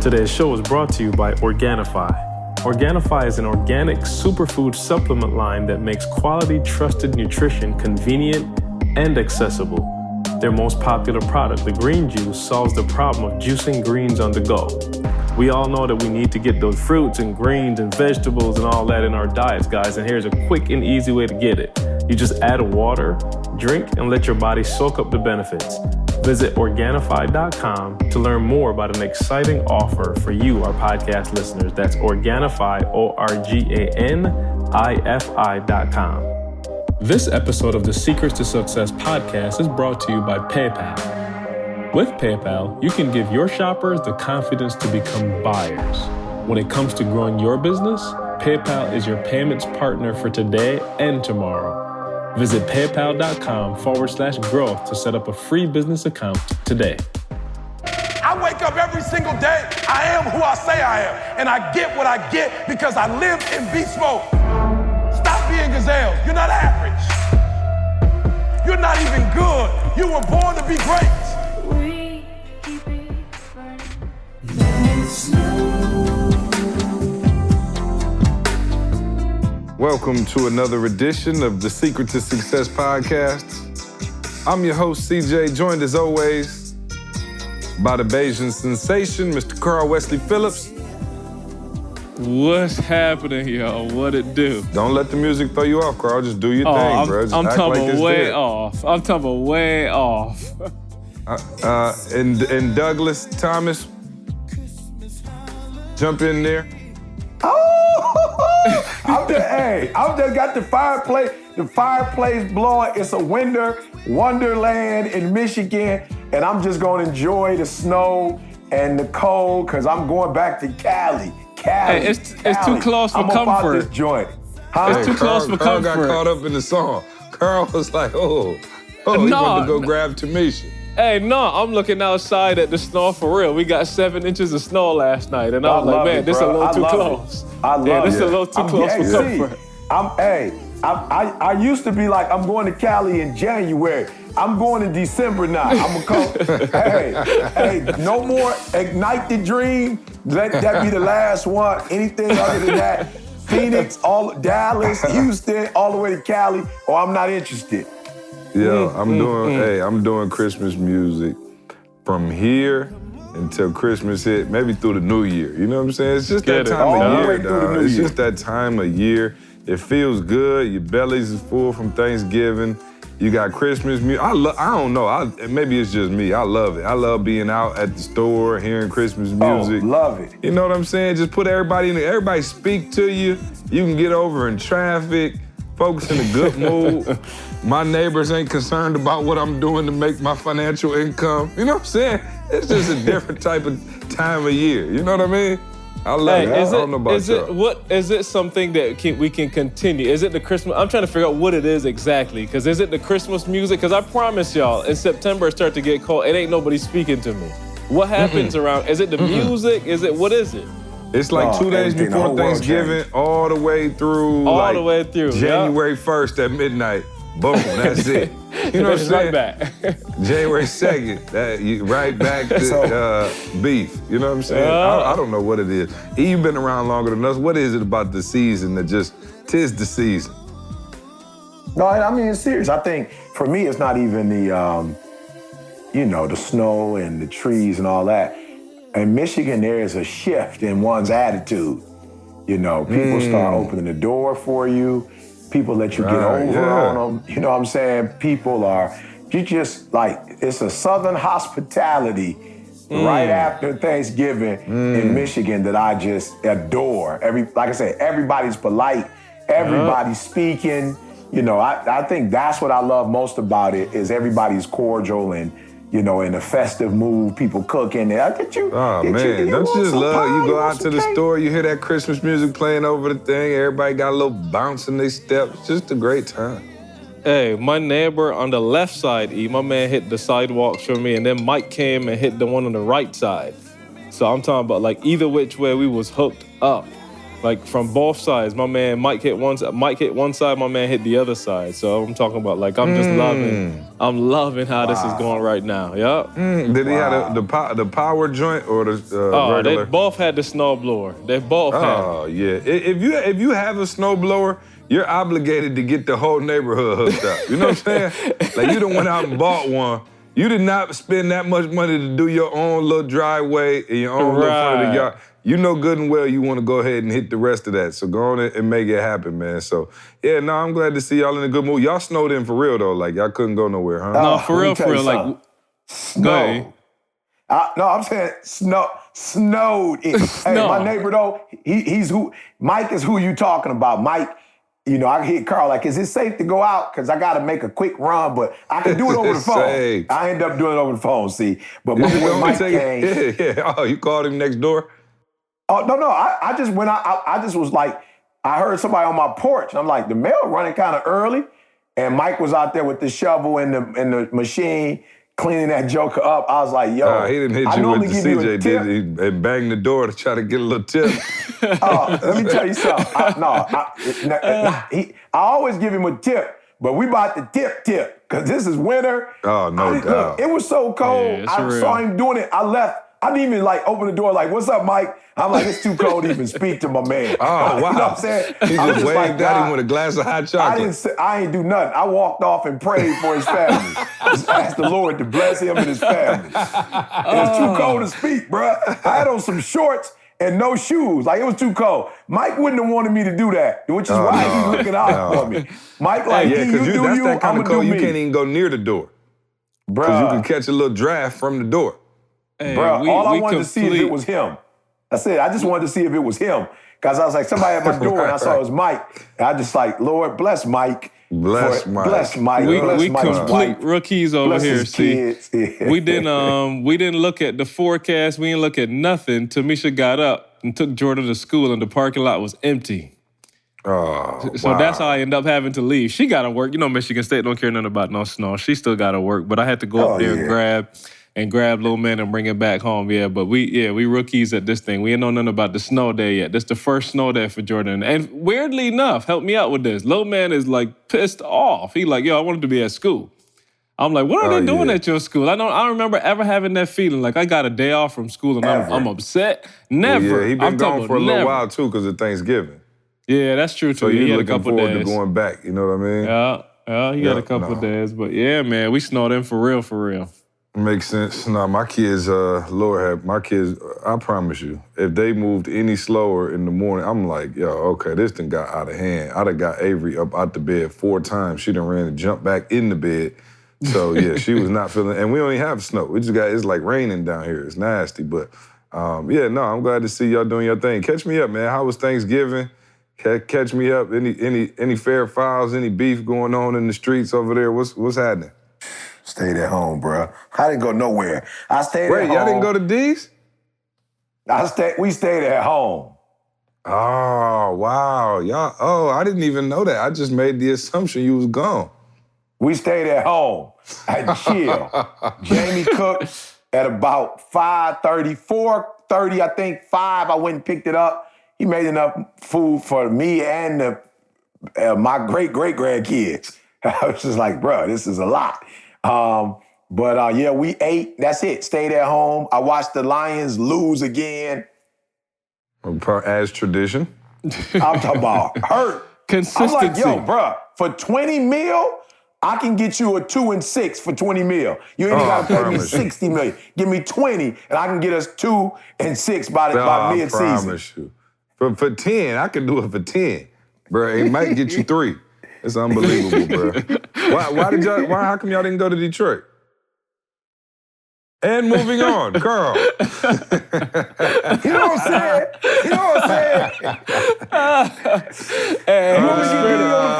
Today's show is brought to you by Organifi. Organifi is an organic superfood supplement line that makes quality, trusted nutrition convenient and accessible. Their most popular product, the green juice, solves the problem of juicing greens on the go. We all know that we need to get those fruits and greens and vegetables and all that in our diets, guys, and here's a quick and easy way to get it. You just add water, drink, and let your body soak up the benefits. Visit Organifi.com to learn more about an exciting offer for you, our podcast listeners. That's Organifi, Organifi.com. This episode of the Secrets to Success podcast is brought to you by PayPal. With PayPal, you can give your shoppers the confidence to become buyers. When it comes to growing your business, PayPal is your payments partner for today and tomorrow. Visit paypal.com/growth to set up a free business account today. I wake up every single day. I am who I say I am. And I get what I get because I live in beast mode. Stop being gazelles. You're not average. You're not even good. You were born to be great. We keep it burning. Welcome to another edition of the Secret to Success podcast. I'm your host, CJ, joined as always by the Bayesian sensation, Mr. Carl Wesley Phillips. What's happening, yo? What it do? Don't let the music throw you off, Carl. Just do your thing, bro. Just I'm act talking like it's way there. off. I'm talking way off. And Douglas Thomas, jump in there. I've just got the fireplace blowing. It's a wonderland in Michigan, and I'm just gonna enjoy the snow and the cold because I'm going back to Cali. Hey, it's too close for I'm comfort. about this joint. Huh? It's too close for Carl comfort. got caught up in the song. Carl was like, he wanted to go grab Tamisha. Hey, no, I'm looking outside at the snow for real. We got 7 inches of snow last night, and I was like, man, this is a little too close. I love this it. is a little too close for comfort. I used to be like, I'm going to Cali in January. I'm going in December now. I'm gonna come. hey, no more ignite the dream. Let that be the last one. Anything other than that, Phoenix, Dallas, Houston, all the way to Cali, or I'm not interested. Yo, I'm doing Christmas music from here until Christmas hit, maybe through the new year. You know what I'm saying? It's just that time of year, dog. It's just that time of year. It feels good. Your bellies is full from Thanksgiving. You got Christmas music. I don't know. Maybe it's just me. I love it. I love being out at the store, hearing Christmas music. Oh, love it. You know what I'm saying? Just put everybody in there. Everybody speak to you. You can get over in traffic. Folks in a good mood. My neighbors ain't concerned about what I'm doing to make my financial income. You know what I'm saying? It's just a different type of time of year. You know what I mean? I love it. I don't know about y'all. Is it something that we can continue? Is it the Christmas? I'm trying to figure out what it is exactly. Because is it the Christmas music? Because I promise y'all, in September it start to get cold. It ain't nobody speaking to me. What happens around? Is it the music? What is it? It's like 2 days before Thanksgiving, all the way through. January 1st at midnight. Boom, that's it. You know what I'm saying? Right back. January 2nd, right back to beef. You know what I'm saying? I don't know what it is. You've been around longer than us. What is it about the season that just, 'tis the season? No, I mean, it's serious. I think for me, it's not even the snow and the trees and all that. In Michigan, there is a shift in one's attitude. You know, people start opening the door for you. People let you get over on them. You know what I'm saying? It's a Southern hospitality right after Thanksgiving in Michigan that I just adore. Like I said, everybody's polite. Everybody's speaking. You know, I think that's what I love most about it is everybody's cordial and, you know, in a festive mood, people cooking. Don't you just love, you go out to the store, you hear that Christmas music playing over the thing, everybody got a little bounce in their steps. Just a great time. Hey, my neighbor on the left side, my man hit the sidewalks for me, and then Mike came and hit the one on the right side. So I'm talking about like either which way we was hooked up. Like from both sides. My man Mike hit one side, my man hit the other side. So I'm talking about like I'm just loving how this is going right now. Yup. Did he have the power joint or the regular? They both had the snowblower. They both had it. Oh yeah. If you have a snowblower, you're obligated to get the whole neighborhood hooked up. You know what I'm saying? Like you done went out and bought one. You did not spend that much money to do your own little driveway and your own little front of the yard. You know good and well you want to go ahead and hit the rest of that. So go on and make it happen, man. So yeah, no, I'm glad to see y'all in a good mood. Y'all snowed in for real though. Like y'all couldn't go nowhere, huh? No, for real. Like snow. No, I'm saying snowed in. Hey, my neighbor though, Mike is who you talking about. Mike, you know, I hit Carl like, is it safe to go out? Because I got to make a quick run, but I can do it over the phone. Safe. I end up doing it over the phone, see. But when Mike came... Yeah. Oh, you called him next door? Oh, no. I just went out. I just was like, I heard somebody on my porch. And I'm like, the mail running kind of early. And Mike was out there with the shovel and the machine cleaning that joker up. I was like, yo. He didn't hit you with the CJ, did he? And banged the door to try to get a little tip. Let me tell you something. I always give him a tip, but we about to tip, because this is winter. Oh, no doubt. Look, it was so cold. Yeah, I saw him doing it. I left. I didn't even like open the door like, what's up, Mike? I'm like, it's too cold to even speak to my man. Oh, wow. You know what I'm saying? He just waved at him with a glass of hot chocolate. I ain't do nothing. I walked off and prayed for his family. Just asked the Lord to bless him and his family. It was too cold to speak, bro. I had on some shorts and no shoes. Like, it was too cold. Mike wouldn't have wanted me to do that, which is why he's looking out for me. Mike, like, yeah, because you do that's you, that kind I'm of going cold to do you me. can't even go near the door. Because you can catch a little draft from the door. Hey, Bro, all I wanted to see if it was him. That's it. I just wanted to see if it was him. Because I was like, somebody at my door and I saw it was Mike. And I just like, Lord, bless Mike. Bless Mike. Bless Mike. We Mike's complete wife. rookies over Bless here. his See, kids. Yeah. we didn't look at the forecast. We didn't look at nothing. Tamisha got up and took Jordan to school, and the parking lot was empty. Oh, So that's how I ended up having to leave. She got to work. You know, Michigan State don't care nothing about no snow. She still got to work, but I had to go up there and grab little man and bring it back home. Yeah, but we rookies at this thing. We ain't know nothing about the snow day yet. This the first snow day for Jordan. And weirdly enough, help me out with this. Little man is like pissed off. He like, yo, I wanted to be at school. I'm like, what are they doing at your school? I don't remember ever having that feeling. Like I got a day off from school and I'm upset. Never. Yeah, he been gone for a little while too because of Thanksgiving. Yeah, that's true too. So he you had a looking couple forward days. to going back, you know what I mean? Yeah, he got a couple of days. But yeah, man, we snowed in for real. Makes sense. No, my kids, I promise you, if they moved any slower in the morning, I'm like, yo, okay, this thing got out of hand. I'd have got Avery up out the bed 4 times. She done ran and jumped back in the bed. So yeah, she was not feeling, and we don't even have snow. It's like raining down here. It's nasty, but I'm glad to see y'all doing your thing. Catch me up, man. How was Thanksgiving? Catch me up. Any fair files, any beef going on in the streets over there? What's happening? Stayed at home, bro. I didn't go nowhere. I stayed at home. Wait, y'all didn't go to D's? We stayed at home. Oh, wow. Y'all, I didn't even know that. I just made the assumption you was gone. We stayed at home. I chill. Jamie cooked at about 5:30, 4:30, I think, 5. I went and picked it up. He made enough food for me and my great-great-grandkids. I was just like, bro, this is a lot. We ate. That's it. Stayed at home. I watched the Lions lose again. As tradition. I'm talking about hurt. Consistency. I'm like, yo, bro, for 20 mil, I can get you a 2 and 6 for 20 mil. You ain't got to pay me 60 million. Give me 20, and I can get us 2 and 6 by mid-season. I promise you. For 10, I can do it for 10. Bro, it might get you 3. It's unbelievable, bro. How come y'all didn't go to Detroit? And moving on, Carl. You know what I'm saying? Hey, you want me to get Diddy on the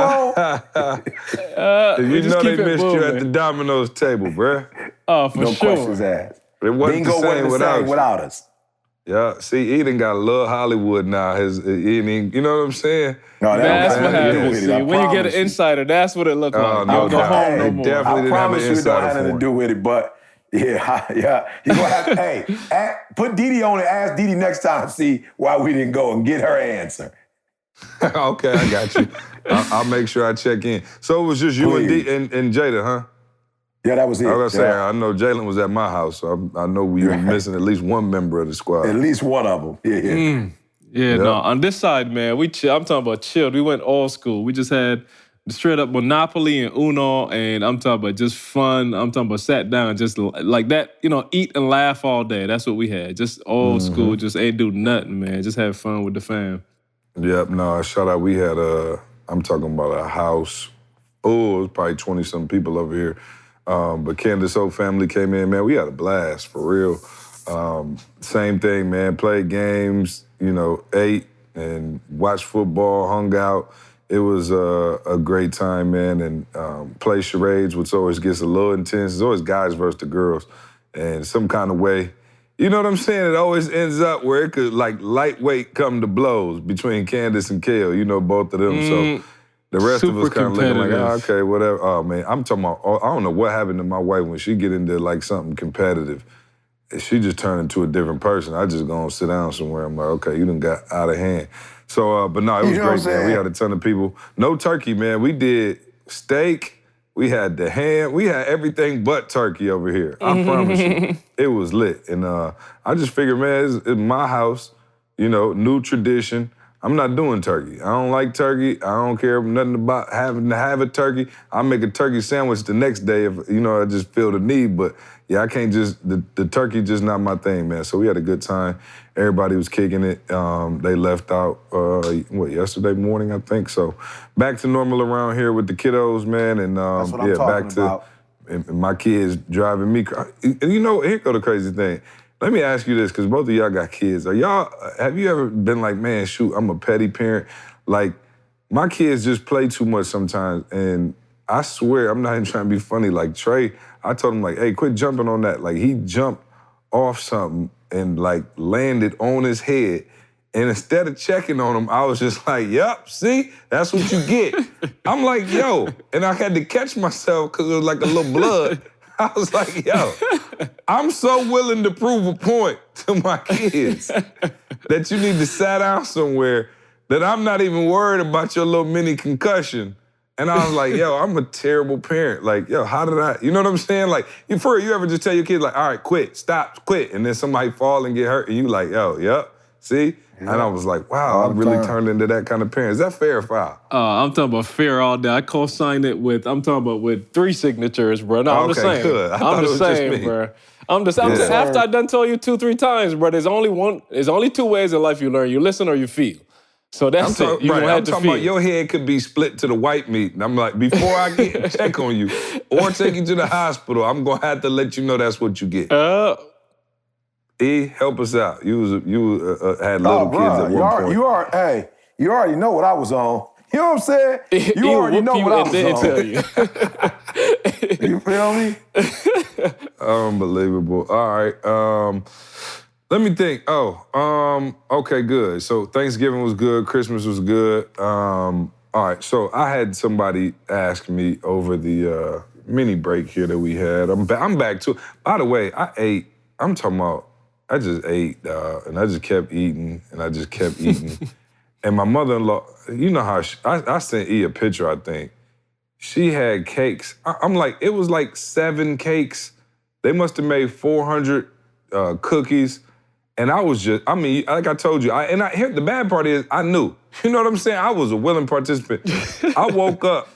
phone? You know they missed you at the Domino's table, bro. Oh, for no sure. questions asked. It wasn't Bingo the same without us. Yeah, see, he done got a little Hollywood now. You know what I'm saying? No, that's what happens. See, when you get an insider, that's what it look like. No, you don't go home no more. Definitely I didn't have an promise you it don't have insider nothing to for do with it, but Yeah, yeah. You gonna have to, put Dee Dee on it. Ask Dee Dee next time. See why we didn't go and get her answer. Okay, I got you. I'll make sure I check in. So it was just you and Jada, huh? Yeah, that was it. I was gonna say, I know Jalen was at my house, so I know we were missing at least one member of the squad. At least one of them. Yeah. Yeah, no, on this side, man, I'm talking about chilled. We went old school. We just had straight up Monopoly and Uno, and I'm talking about just fun. I'm talking about sat down, just like that, eat and laugh all day. That's what we had. Just old school, just ain't do nothing, man. Just have fun with the fam. Yep, no, shout out. We had I'm talking about a house full. It was probably 20-something people over here. But Candace's whole family came in, man. We had a blast, for real. Same thing, man. Played games, ate and watched football, hung out. It was a great time, man. And play charades, which always gets a little intense. It's always guys versus the girls. And some kind of way, you know what I'm saying? It always ends up where it could, like, lightweight come to blows between Candace and Kale. You know both of them. So the rest of us kind of looking like, okay, whatever. Oh, man, I'm talking about, I don't know what happened to my wife when she get into, like, something competitive. She just turned into a different person. I just go and sit down somewhere. I'm like, okay, you done got out of hand. So, but no, it was great, man. We had a ton of people. No turkey, man. We did steak. We had the ham. We had everything but turkey over here. I promise you. It was lit. And I just figured, man, it's my house, new tradition. I'm not doing turkey. I don't like turkey. I don't care nothing about having to have a turkey. I make a turkey sandwich the next day if, I just feel the need. But yeah, I can't the turkey just not my thing, man. So we had a good time. Everybody was kicking it. They left out, yesterday morning, I think. So back to normal around here with the kiddos, man. And that's what I'm talking about. And my kids driving me. And here go the crazy thing. Let me ask you this, because both of y'all got kids. Have you ever been like, man, shoot, I'm a petty parent? Like, my kids just play too much sometimes, and I swear, I'm not even trying to be funny. Like, Trey, I told him, like, hey, quit jumping on that. Like, he jumped off something and, like, landed on his head. And instead of checking on him, I was just like, yup, see? That's what you get. I'm like, yo. And I had to catch myself because it was like a little blood. I was like, yo, I'm so willing to prove a point to my kids that you need to sit down somewhere that I'm not even worried about your little mini concussion. And I was like, yo, I'm a terrible parent. Like, yo, how did I, you know what I'm saying? Like, you ever just tell your kids, like, all right, quit, stop, quit. And then somebody fall and get hurt and you like, yo, yep, see? And I was like, wow, I really turned into that kind of parent. Is that fair or foul? I'm talking about fair all day. I co-signed it with 3 signatures, bro. No, I'm just saying. Good. I'm just saying, bro. After I done told you 2-3 times, bro, there's only 2 ways in life you learn. You listen or you feel. So that's it. I'm talking about your head could be split to the white meat. And I'm like, before I get check on you or take you to the hospital, I'm going to have to let you know that's what you get. E, help us out. You had little kids at one point. You already know what I was on. You know what I'm saying? You already know what I was on. Tell you. You feel me? Unbelievable. All right. Let me think. Okay, good. So Thanksgiving was good. Christmas was good. All right. So I had somebody ask me over the mini break here that we had. I'm back to it. By the way, I just ate, and I just kept eating, and I just kept eating. And my mother-in-law, you know how I sent E a picture, I think. She had cakes. I'm like, it was like 7 cakes. They must have made 400 cookies. And I was just, like I told you, here the bad part is I knew. You know what I'm saying? I was a willing participant. I woke up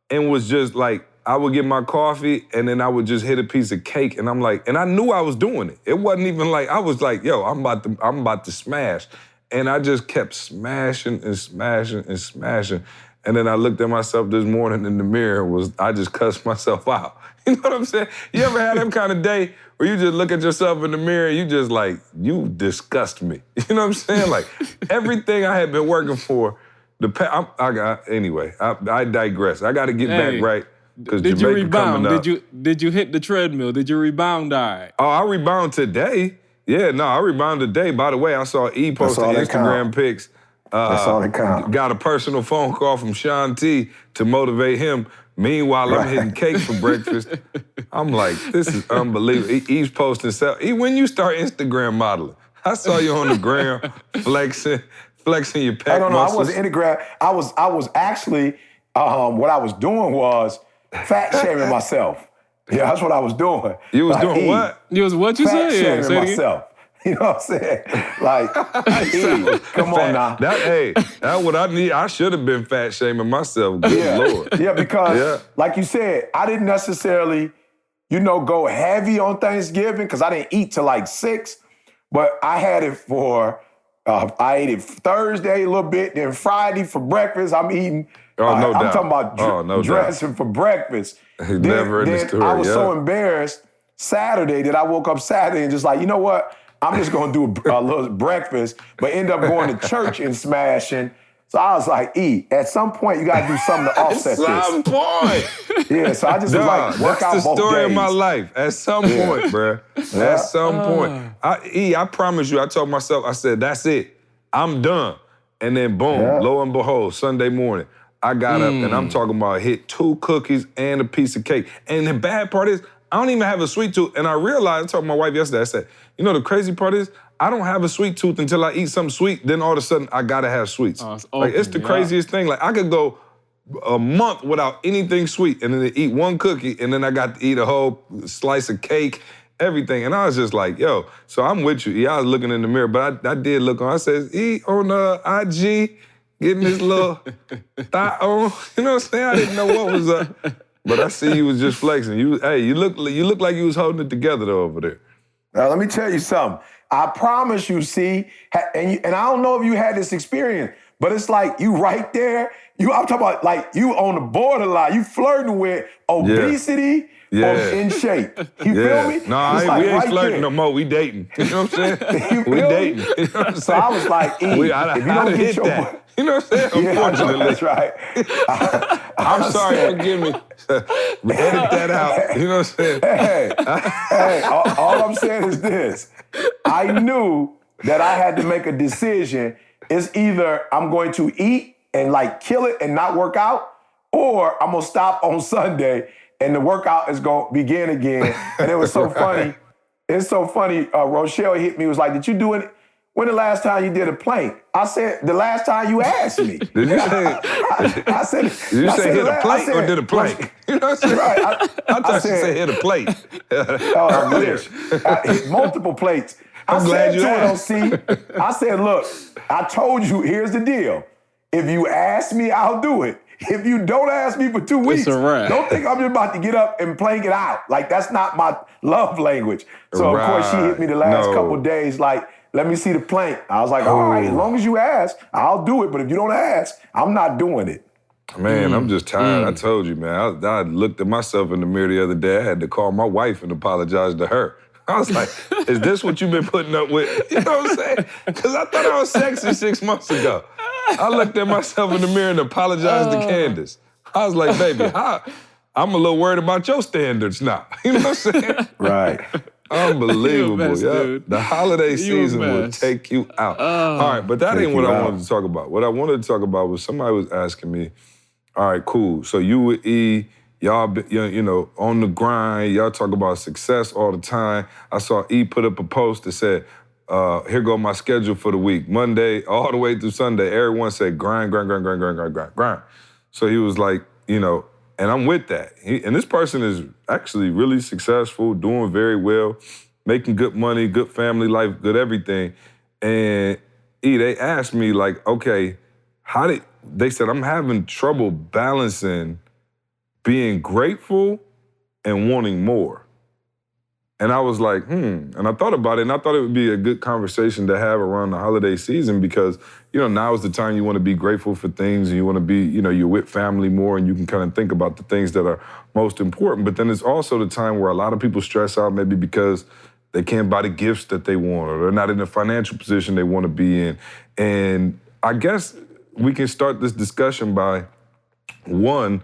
and was just like, I would get my coffee and then I would just hit a piece of cake and I'm like, and I knew I was doing it. It wasn't even like, I was like, yo, I'm about to smash. And I just kept smashing and smashing and smashing. And then I looked at myself this morning in the mirror I just cussed myself out. You know what I'm saying? You ever had that kind of day where you just look at yourself in the mirror and you just like, you disgust me. You know what I'm saying? Like everything I had been working for, anyway, I digress. I got to get back right. Did you rebound? Did you hit the treadmill? Did you rebound all right? Oh, I rebound today. Yeah, no, I rebounded today. By the way, I saw E posting Instagram pics. That's all that counts. Got a personal phone call from Sean T to motivate him Meanwhile, I'm hitting cake for breakfast. I'm like, this is unbelievable. He's posting stuff. When you start Instagram modeling, I saw you on the gram flexing your pec No, muscles. I wasn't Instagram. I was actually, what I was doing was fat shaming myself. Yeah, that's what I was doing. You was doing what? You was what you Fat said? shaming myself. You know what I'm saying? Like, come on now. That's what I need. I should have been fat shaming myself. Good Lord. Yeah, because like you said, I didn't necessarily, go heavy on Thanksgiving because I didn't eat till like 6. But I had it for, I ate it Thursday a little bit, then Friday for breakfast. I'm eating. Oh, no doubt. I'm talking about dressing for breakfast. Never in the story. I was so embarrassed Saturday that I woke up Saturday and just like, you know what? I'm just gonna do a little breakfast, but end up going to church and smashing. So I was like, at some point you gotta do something to offset this. At some point. Yeah, so I just was like, work out both days. That's the story of my life. At some point, bruh. At some point. I promise you, I told myself, I said, that's it. I'm done. And then boom, lo and behold, Sunday morning, I got up and I'm talking about hit 2 cookies and a piece of cake. And the bad part is, I don't even have a sweet tooth. And I realized, I told my wife yesterday, I said, the crazy part is, I don't have a sweet tooth until I eat something sweet, then all of a sudden, I gotta have sweets. It's the craziest thing. Like, I could go a month without anything sweet and then eat 1 cookie and then I got to eat a whole slice of cake, everything. And I was just like, yo, so I'm with you. I was looking in the mirror, but I did look on. I said, on IG, getting this little thigh on. You know what I'm saying? I didn't know what was up. But I see you was just flexing. You look like you was holding it together though over there. Now, let me tell you something. I promise you, and I don't know if you had this experience, but it's like you right there. I'm talking about like you on the borderline. You flirting with obesity or in shape. You feel me? No, we ain't flirting no more. We dating. You know what I'm saying? We dating. You know what I'm saying? So I was like, if you don't get your that. You know what I'm saying? Unfortunately. That's right. I'm sorry, forgive me. Edit that out. You know what I'm saying? Hey, all I'm saying is this. I knew that I had to make a decision. It's either I'm going to eat and like kill it and not work out, or I'm gonna stop on Sunday and the workout is gonna begin again. And it was so funny. It's so funny. Rochelle hit me, was like, did you do it? When the last time you did a plank? I said, the last time you asked me. Did you say, I said, did you say hit a plate or did a plank? You know what I'm saying? Right. I thought you said hit a plate. Oh, I wish. I hit multiple plates. I'm glad you asked. I said, look, I told you, here's the deal. If you ask me, I'll do it. If you don't ask me for 2 weeks, don't think I'm just about to get up and plank it out. Like, that's not my love language. So, of course, she hit me the last couple of days like, let me see the plank. I was like, all right, as long as you ask, I'll do it. But if you don't ask, I'm not doing it. Man, I'm just tired. I told you, man. I looked at myself in the mirror the other day. I had to call my wife and apologize to her. I was like, is this what you've been putting up with? You know what I'm saying? Because I thought I was sexy 6 months ago. I looked at myself in the mirror and apologized to Candace. I was like, baby, I'm a little worried about your standards now. You know what I'm saying? Right. Unbelievable, dude. The holiday season will take you out. All right, but that ain't what I wanted to talk about. What I wanted to talk about was somebody was asking me, all right, cool. So you with E, y'all, on the grind. Y'all talk about success all the time. I saw E put up a post that said, here go my schedule for the week. Monday all the way through Sunday, everyone said grind. So he was like, and I'm with that. And this person is actually really successful, doing very well, making good money, good family life, good everything. And they asked me like, okay, they said, I'm having trouble balancing being grateful and wanting more. And I was like, And I thought about it, and I thought it would be a good conversation to have around the holiday season because, now is the time you want to be grateful for things and you want to be, you're with family more and you can kind of think about the things that are most important. But then it's also the time where a lot of people stress out maybe because they can't buy the gifts that they want or they're not in the financial position they want to be in. And I guess we can start this discussion by, one,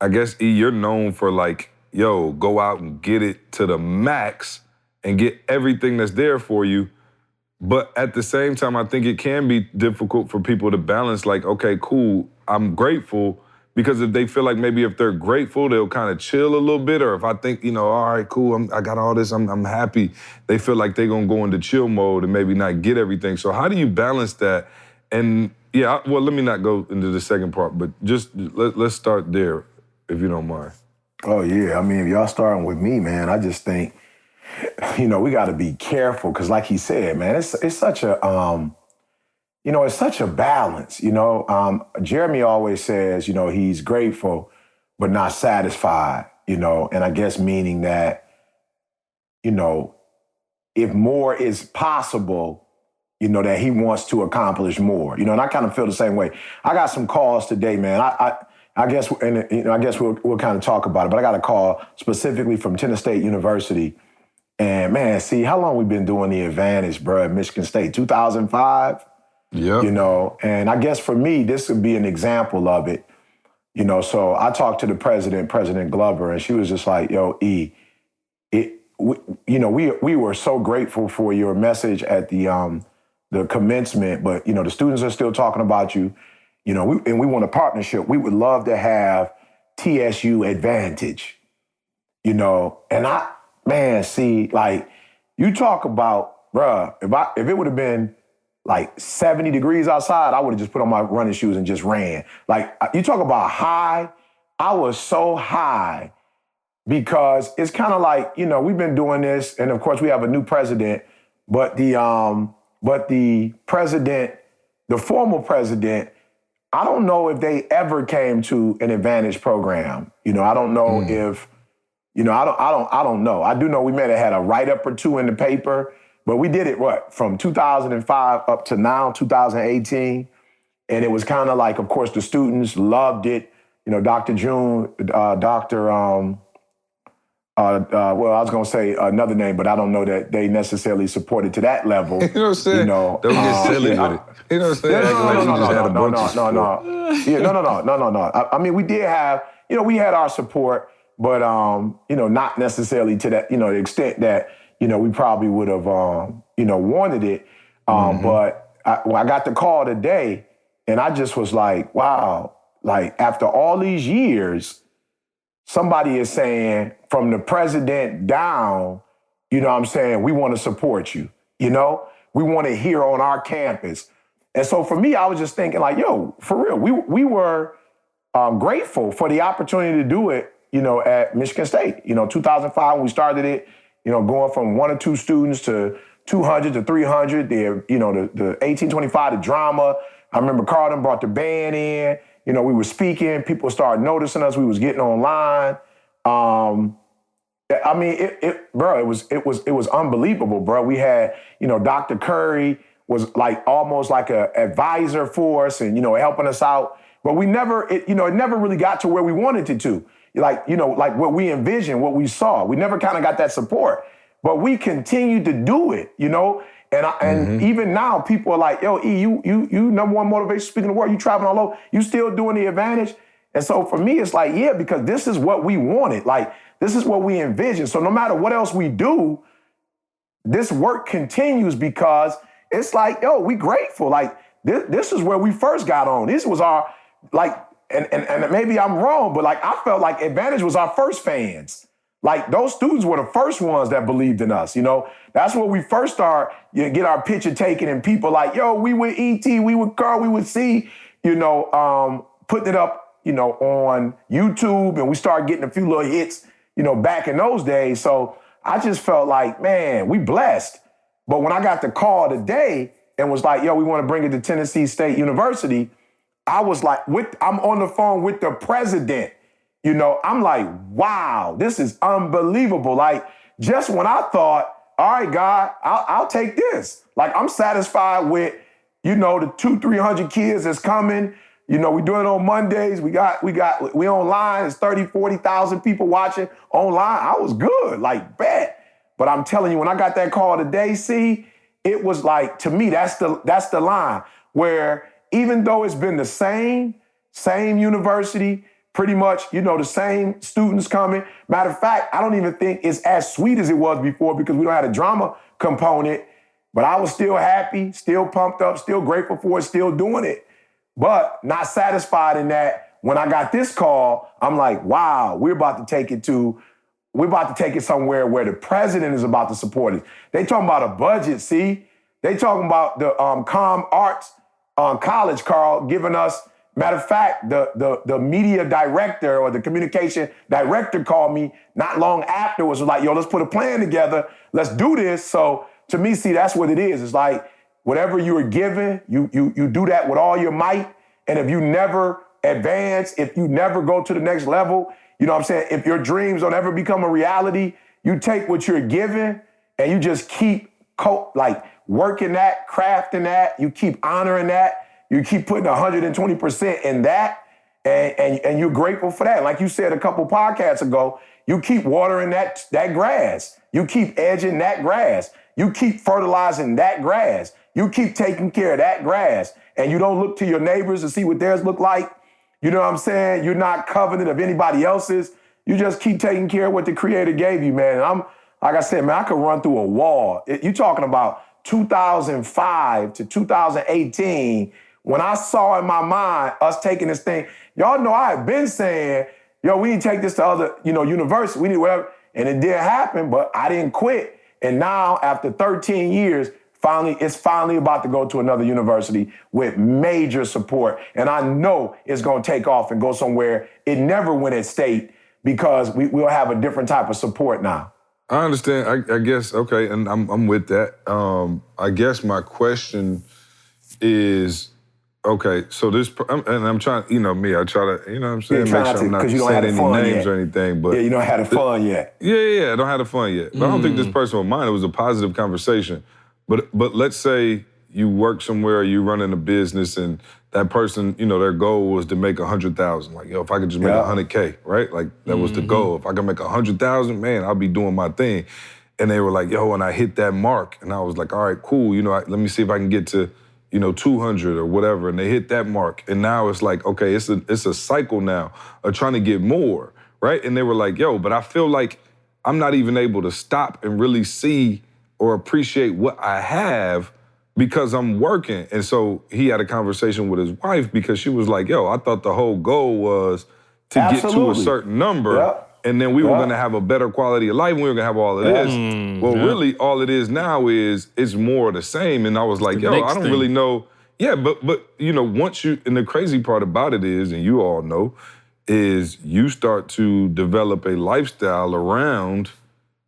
I guess, E, you're known for like, go out and get it to the max and get everything that's there for you. But at the same time, I think it can be difficult for people to balance like, okay, cool, I'm grateful, Because if they feel like maybe if they're grateful, they'll kind of chill a little bit. Or if I think, all right, cool, I got all this, I'm happy. They feel like they're gonna go into chill mode and maybe not get everything. So how do you balance that? And well, let me not go into the second part, but just let's start there, if you don't mind. Oh yeah, I mean, if y'all starting with me, man, I just think, we got to be careful because, like he said, man, it's such a it's such a balance. Jeremy always says, he's grateful but not satisfied. And I guess meaning that, if more is possible, that he wants to accomplish more. And I kind of feel the same way. I got some calls today, man. I guess, and I guess we'll kind of talk about it, but I got a call specifically from Tennessee State University. And man, see how long we've been doing the Advantage, bro, at Michigan State, 2005. Yeah. And I guess for me, this would be an example of it. So I talked to the president, President Glover, and she was just like, yo, E, we were so grateful for your message at the commencement, but the students are still talking about you. And we want a partnership. We would love to have TSU Advantage. And see, like, you talk about, bruh, if it would have been like 70 degrees outside, I would have just put on my running shoes and just ran. Like, you talk about high, I was so high because it's kind of like, we've been doing this, and of course we have a new president, but the president, the former president, I don't know if they ever came to an Advantage program. I don't know if, I don't know. I do know we may have had a write-up or two in the paper, but we did it, from 2005 up to now, 2018. And it was kind of like, of course, the students loved it. Dr. June, well, I was going to say another name, but I don't know that they necessarily supported to that level. You know what I'm saying? Don't get silly with it. You know what I'm saying? No. I mean, we did have, we had our support, but, not necessarily to that, the extent that, we probably would have, wanted it. But when I got the call today, and I just was like, wow, like after all these years, somebody is saying from the president down, we want to support you. We want to hear on our campus. And so for me, I was just thinking like, yo, for real, we were grateful for the opportunity to do it, at Michigan State. 2005, when we started it, going from 1 or 2 students to 200 to 300, the 1825, the drama. I remember Carlton brought the band in. We were speaking. People started noticing us. We was getting online. I mean, it was unbelievable, bro. We had, Dr. Curry was like almost like a advisor for us and, helping us out. But we never, it never really got to where we wanted it to. Like what we envisioned, what we saw. We never kind of got that support. But we continued to do it, And even now, people are like, yo, E, you number one motivation speaking the word, you traveling all over, you still doing the Advantage? And so for me, it's like, yeah, because this is what we wanted. Like, this is what we envisioned. So no matter what else we do, this work continues because it's like, yo, we grateful. Like, this is where we first got on. This was our, like, and maybe I'm wrong, but like, I felt like Advantage was our first fans. Like, those students were the first ones that believed in us, That's where we first start, get our picture taken and people like, yo, we with E.T., we with Carl, we with C, putting it up, on YouTube, and we started getting a few little hits, back in those days. So I just felt like, man, we blessed. But when I got the call today and was like, yo, we want to bring it to Tennessee State University, I was like, I'm on the phone with the president. I'm like, wow, this is unbelievable. Like, just when I thought, all right, God, I'll take this. Like, I'm satisfied with, the 200-300 kids that's coming. We doing it on Mondays. We online. It's 30, 40,000 people watching online. I was good, like, bet. But I'm telling you, when I got that call today, see, it was like, to me, that's the line where even though it's been the same university, pretty much, the same students coming. Matter of fact, I don't even think it's as sweet as it was before because we don't have a drama component, but I was still happy, still pumped up, still grateful for it, still doing it. But not satisfied in that, when I got this call, I'm like, wow, we're about to take it somewhere where the president is about to support it. They talking about a budget, see? They talking about the Com Arts College, Carl, giving us, matter of fact, the media director or the communication director called me not long afterwards, was like, yo, let's put a plan together. Let's do this. So to me, see, that's what it is. It's like whatever you are given, you do that with all your might. And if you never advance, if you never go to the next level, you know what I'm saying? If your dreams don't ever become a reality, you take what you're given and you just keep working that, crafting that, you keep honoring that, you keep putting 120% in that, and you're grateful for that. Like you said a couple podcasts ago, you keep watering that grass. You keep edging that grass. You keep fertilizing that grass. You keep taking care of that grass. And you don't look to your neighbors to see what theirs look like. You know what I'm saying? You're not covenant of anybody else's. You just keep taking care of what the Creator gave you, man. And like I said, man, I could run through a wall. You're talking about 2005 to 2018, when I saw in my mind us taking this thing. Y'all know I had been saying, yo, we need to take this to other, universities. We need whatever. And it did happen, but I didn't quit. And now, after 13 years, it's finally about to go to another university with major support. And I know it's going to take off and go somewhere it never went at state because we'll have a different type of support now. I understand. I guess, okay, and I'm with that. I guess my question is, okay, so I'm trying, I try to, you know what I'm saying, make sure I'm not saying any names or anything. But yeah, you don't have the fun yet. Yeah, I don't have the fun yet. But I don't think this person was mine. It was a positive conversation. But let's say you work somewhere, you running a business, and that person, their goal was to make 100,000. Like, yo, if I could just make 100K, right? Like, that was the goal. If I could make 100,000, man, I'll be doing my thing. And they were like, yo, and I hit that mark. And I was like, all right, cool. Let me see if I can get to, 200 or whatever. And they hit that mark. And now it's like, okay, it's a cycle now of trying to get more, right? And they were like, yo, but I feel like I'm not even able to stop and really see or appreciate what I have because I'm working. And so he had a conversation with his wife because she was like, yo, I thought the whole goal was to get to a certain number and then we were gonna have a better quality of life and we were gonna have all of this. Really all it is now is it's more of the same. And I was like, yo, I don't really know. Yeah, but once and the crazy part about it is, and you all know, is you start to develop a lifestyle around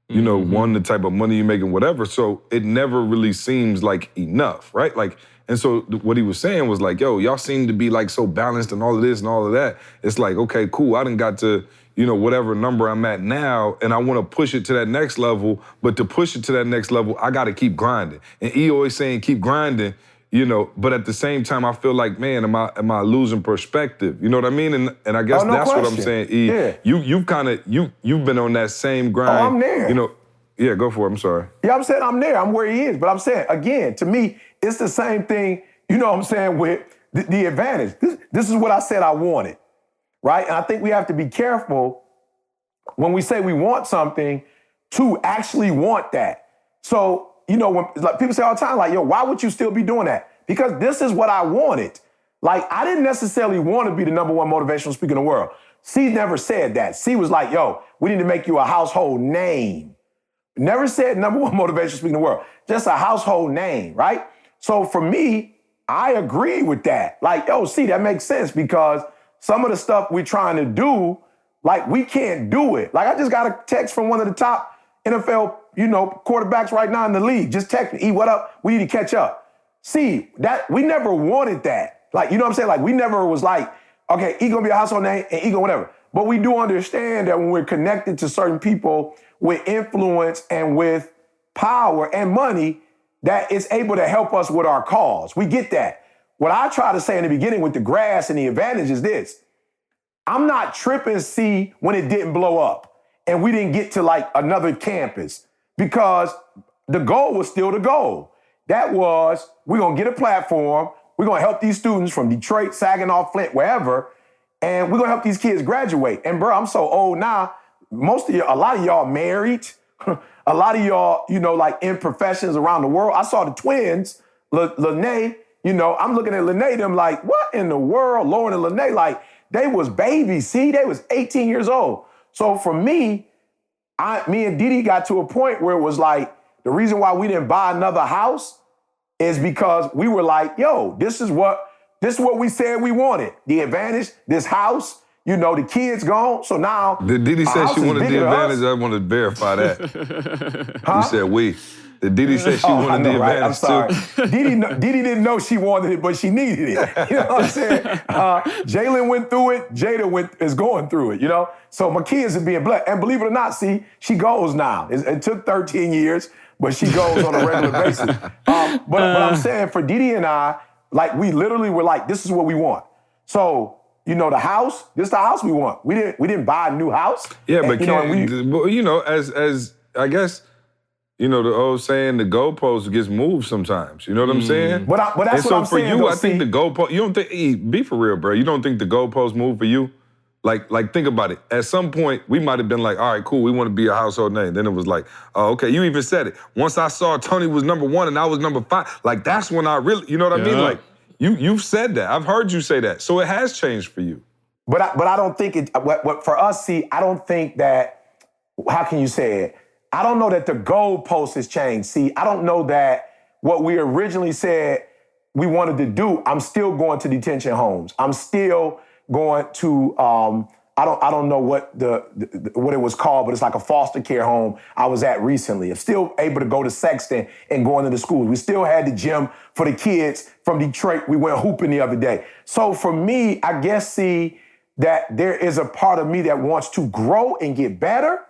one, the type of money you're making, whatever. So it never really seems like enough, right? Like, and so what he was saying was like, yo, y'all seem to be like so balanced and all of this and all of that. It's like, okay, cool. I done got to, whatever number I'm at now, and I want to push it to that next level. But to push it to that next level, I got to keep grinding. And he always saying keep grinding, but at the same time, I feel like, man, am I losing perspective? You know what I mean? And I guess that's what I'm saying, E. Yeah. You've been on that same grind. Oh, I'm there. Yeah, go for it. I'm sorry. Yeah, I'm saying I'm there. I'm where he is. But I'm saying, again, to me, it's the same thing, with the advantage. This is what I said I wanted, right? And I think we have to be careful when we say we want something to actually want that. So, when people say all the time, like, yo, why would you still be doing that? Because this is what I wanted. Like, I didn't necessarily want to be the #1 motivational speaker in the world. C never said that. C was like, yo, we need to make you a household name. Never said #1 motivational speaker in the world. Just a household name, right? So for me, I agree with that. Like, yo, see, that makes sense because some of the stuff we're trying to do, like, we can't do it. Like, I just got a text from one of the top NFL, quarterbacks right now in the league. Just text me, E, what up? We need to catch up. See, that we never wanted that. Like, you know what I'm saying? Like, we never was like, okay, E gonna be a household name and E gonna whatever. But we do understand that when we're connected to certain people with influence and with power and money, that it's able to help us with our cause. We get that. What I try to say in the beginning with the grass and the advantage is this. I'm not tripping, C, when it didn't blow up and we didn't get to like another campus because the goal was still the goal. That was, we're gonna get a platform, we're gonna help these students from Detroit, Saginaw, Flint, wherever, and we're gonna help these kids graduate. And bro, I'm so old now, a lot of y'all married, a lot of y'all, like in professions around the world. I saw the twins, Lene, I'm looking at Lene, them like, what in the world? Lauren and Lene, like, they was babies, see? They was 18 years old. So for me and Didi got to a point where it was like, the reason why we didn't buy another house is because we were like, yo, this is what we said we wanted. The advantage, this house, the kids gone. So now Did Didi say she wanted the advantage? I want to verify that. Huh? You said we. Did Didi say she wanted the advantage I'm sorry. too? Didi didn't know she wanted it, but she needed it. You know what I'm saying? Jalen went through it. Jada is going through it, So my kids are being blessed. And believe it or not, see, she goes now. It took 13 years, but she goes on a regular basis. But I'm saying for Didi and I, like we literally were like, this is what we want. So, the house, this is the house we want. We didn't buy a new house. Yeah, but as I guess, the old saying, the goalpost gets moved sometimes. You know what I'm saying? But that's what I'm saying. And so for you, I think the goalpost, you don't think, be for real, bro, you don't think the goalpost moved for you? Like think about it. At some point, we might have been like, all right, cool, we want to be a household name. Then it was like, oh, okay, you even said it. Once I saw Tony was number 1 and I was number 5, like that's when I really, you know what I mean? Like you've said that. I've heard you say that. So it has changed for you. But I don't think it, what for us, see, I don't think that, how can you say it? I don't know that the goalpost has changed. See, I don't know that what we originally said we wanted to do, I'm still going to detention homes. I'm still going to, I don't know what what it was called, but it's like a foster care home I was at recently. I'm still able to go to Sexton and go into the schools. We still had the gym for the kids from Detroit. We went hooping the other day. So for me, I guess, see, that there is a part of me that wants to grow and get better,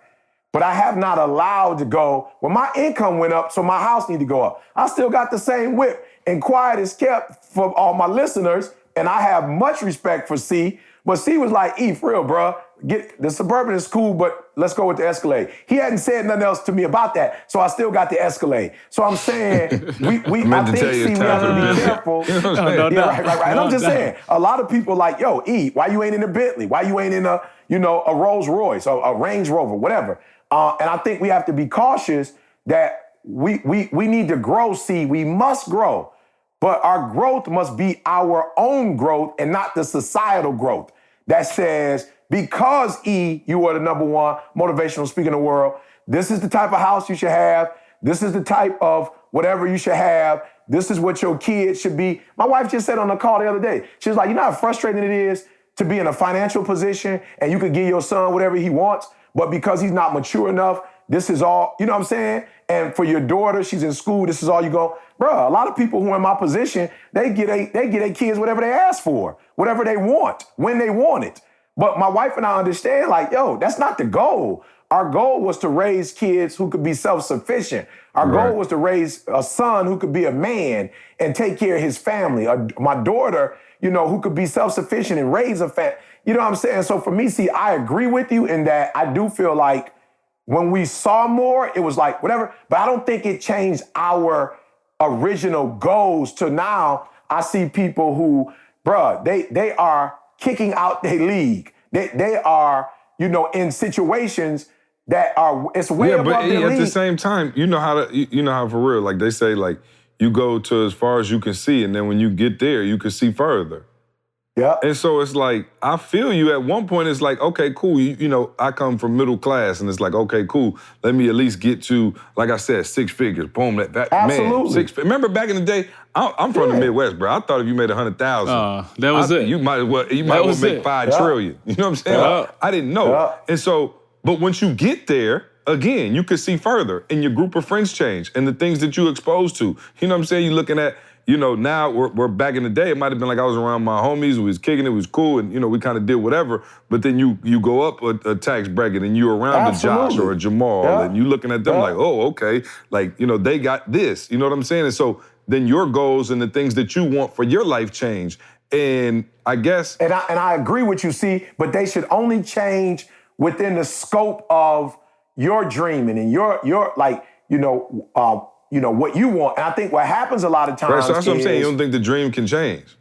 but I have not allowed to go, well, my income went up, so my house need to go up. I still got the same whip, and quiet is kept for all my listeners, and I have much respect for C, but C was like, for real, bro, get the Suburban is cool, but let's go with the Escalade. He hadn't said nothing else to me about that, so I still got the Escalade. So I'm saying, I think, we have to be careful. Right. And I'm just saying, a lot of people like, yo, why you ain't in a Bentley? Why you ain't in a Rolls Royce or a Range Rover, whatever. And I think we have to be cautious that we need to grow, see, we must grow. But our growth must be our own growth and not the societal growth that says, because you are the number 1 motivational speaker in the world, this is the type of house you should have. This is the type of whatever you should have. This is what your kids should be. My wife just said on the call the other day, she was like, you know how frustrating it is to be in a financial position and you could give your son whatever he wants, but because he's not mature enough, this is all, you know what I'm saying? And for your daughter, she's in school, this is all you go. Bro, a lot of people who are in my position, they get their kids whatever they ask for, whatever they want, when they want it. But my wife and I understand, like, yo, that's not the goal. Our goal was to raise kids who could be self-sufficient. Our goal was to raise a son who could be a man and take care of his family. My daughter, who could be self-sufficient and raise a family. You know what I'm saying? So for me, see, I agree with you in that I do feel like when we saw more, it was like whatever. But I don't think it changed our original goals to now. I see people who, bruh, they are kicking out their league. They are, in situations that are, it's way above their league. Yeah, but at the same time, you know how for real, like they say, like you go to as far as you can see, and then when you get there, you can see further. Yeah. And so it's like, I feel you. At one point, it's like, okay, cool. I come from middle class, and it's like, okay, cool. Let me at least get to, like I said, 6 figures. Boom, that Absolutely. man, 6 figures. Remember back in the day, I'm from the Midwest, bro. I thought if you made 100,000, that was it. You might as well make 5 trillion. You know what I'm saying? Yeah. I didn't know. Yeah. And so, but once you get there, again, you can see further, and your group of friends change, and the things that you exposed to. You know what I'm saying? You're looking at, now we're back in the day, it might have been like I was around my homies, we was kicking it, was cool, and, we kind of did whatever, but then you go up a tax bracket and you're around a Josh or a Jamal, and you looking at them like, oh, okay, like, they got this, you know what I'm saying? And so then your goals and the things that you want for your life change. And I guess... And I agree with you, see, but they should only change within the scope of your dreaming and your like, what you want. And I think what happens a lot of times so that's what I'm saying. You don't think the dream can change?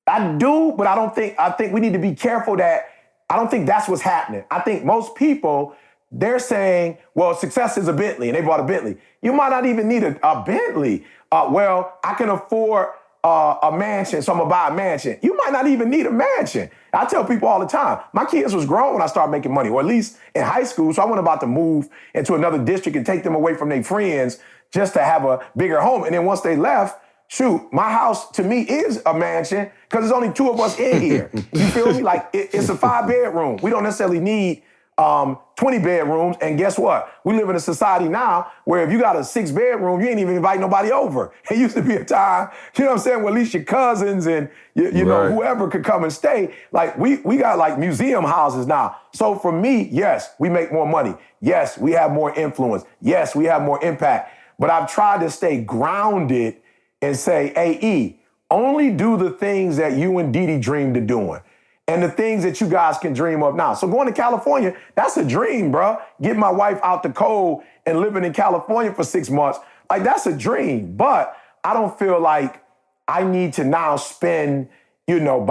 I do, but I think we need to be careful that, I don't think that's what's happening. I think most people, they're saying, well, success is a Bentley, and they bought a Bentley. You might not even need a Bentley. I can afford a mansion, so I'm gonna buy a mansion. You might not even need a mansion. I tell people all the time, my kids was grown when I started making money, or at least in high school, so I wasn't about to move into another district and take them away from their friends just to have a bigger home. And then once they left, shoot, my house to me is a mansion because there's only 2 of us in here. You feel me? Like it's a 5-bedroom. We don't necessarily need 20 bedrooms. And guess what? We live in a society now where if you got a 6-bedroom, you ain't even invite nobody over. It used to be a time, you know what I'm saying, where at least your cousins and you know, whoever could come and stay. Like we got like museum houses now. So for me, yes, we make more money. Yes, we have more influence. Yes, we have more impact. But I've tried to stay grounded and say, hey, E, only do the things that you and Didi dreamed of doing. And the things that you guys can dream of now. So going to California, that's a dream, bro. Get my wife out the cold and living in California for 6 months. Like, that's a dream. But I don't feel like I need to now spend, you know,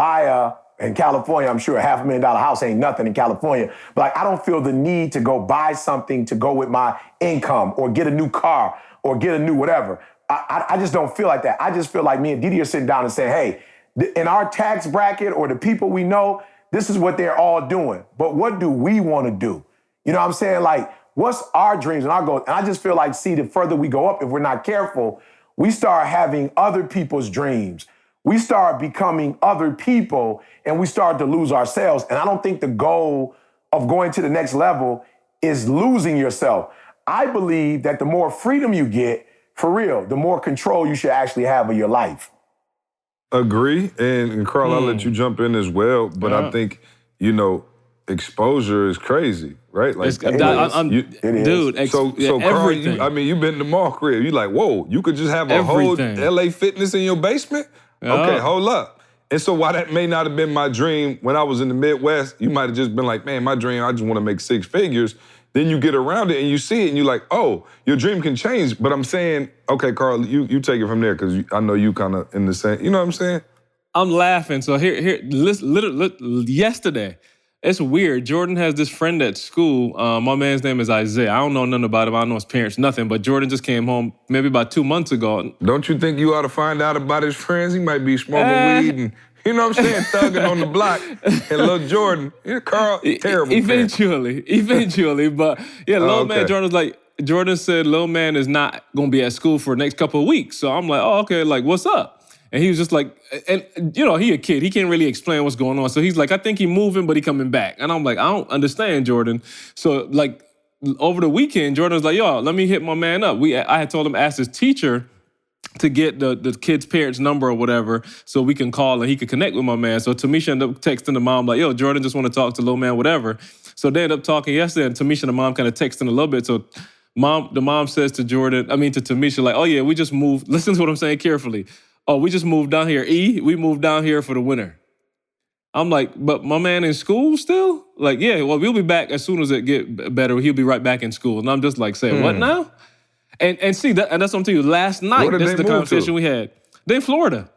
in California, I'm sure a $500,000 house ain't nothing in California. But like, I don't feel the need to go buy something to go with my income or get a new car or get a new whatever. I just don't feel like that. I just feel like me and Didi are sitting down and saying, hey, in our tax bracket or the people we know, this is what they're all doing. But what do we want to do? You know what I'm saying? Like, what's our dreams and our goals? And I just feel like, see, the further we go up, if we're not careful, we start having other people's dreams. We start becoming other people and we start to lose ourselves. And I don't think the goal of going to the next level is losing yourself. I believe that the more freedom you get, for real, the more control you should actually have of your life. Agree. And Carl, I'll let you jump in as well. But I think, you know, exposure is crazy, right? Like, dude, so Carl, you've been to Mall Crib. You like, whoa, you could just have a whole LA Fitness in your basement? Okay, hold up. And so while that may not have been my dream when I was in the Midwest, you might have just been like, man, my dream, I just want to make 6 figures. Then you get around it and you see it and you're like, oh, your dream can change. But I'm saying, okay, Carl, you take it from there because I know you kind of in the same, you know what I'm saying? I'm laughing. So literally, yesterday, it's weird. Jordan has this friend at school. My man's name is Isaiah. I don't know nothing about him. I don't know his parents, nothing. But Jordan just came home maybe about 2 months ago. Don't you think you ought to find out about his friends? He might be smoking weed and, you know what I'm saying, thugging on the block. And little Jordan, Carl, terrible. Eventually. But yeah, little man, Jordan said little man is not going to be at school for the next couple of weeks. So I'm like, oh, okay, like, what's up? And he was just like, and you know, he a kid. He can't really explain what's going on. So he's like, I think he moving, but he coming back. And I'm like, I don't understand, Jordan. So like over the weekend, Jordan was like, yo, let me hit my man up. I had told him, ask his teacher to get the kid's parents' number or whatever so we can call and he could connect with my man. So Tamisha ended up texting the mom like, yo, Jordan just want to talk to little man, whatever. So they ended up talking yesterday and Tamisha and the mom kind of texting a little bit. So the mom says to Tamisha like, oh yeah, we just moved. Listen to what I'm saying carefully. Oh, we just moved down here. We moved down here for the winter. I'm like, but my man in school still? Like, yeah, well, we'll be back as soon as it get better. He'll be right back in school. And I'm just like saying, what now? And see, that's what I'm telling you. Last night, this is the conversation we had. They in Florida.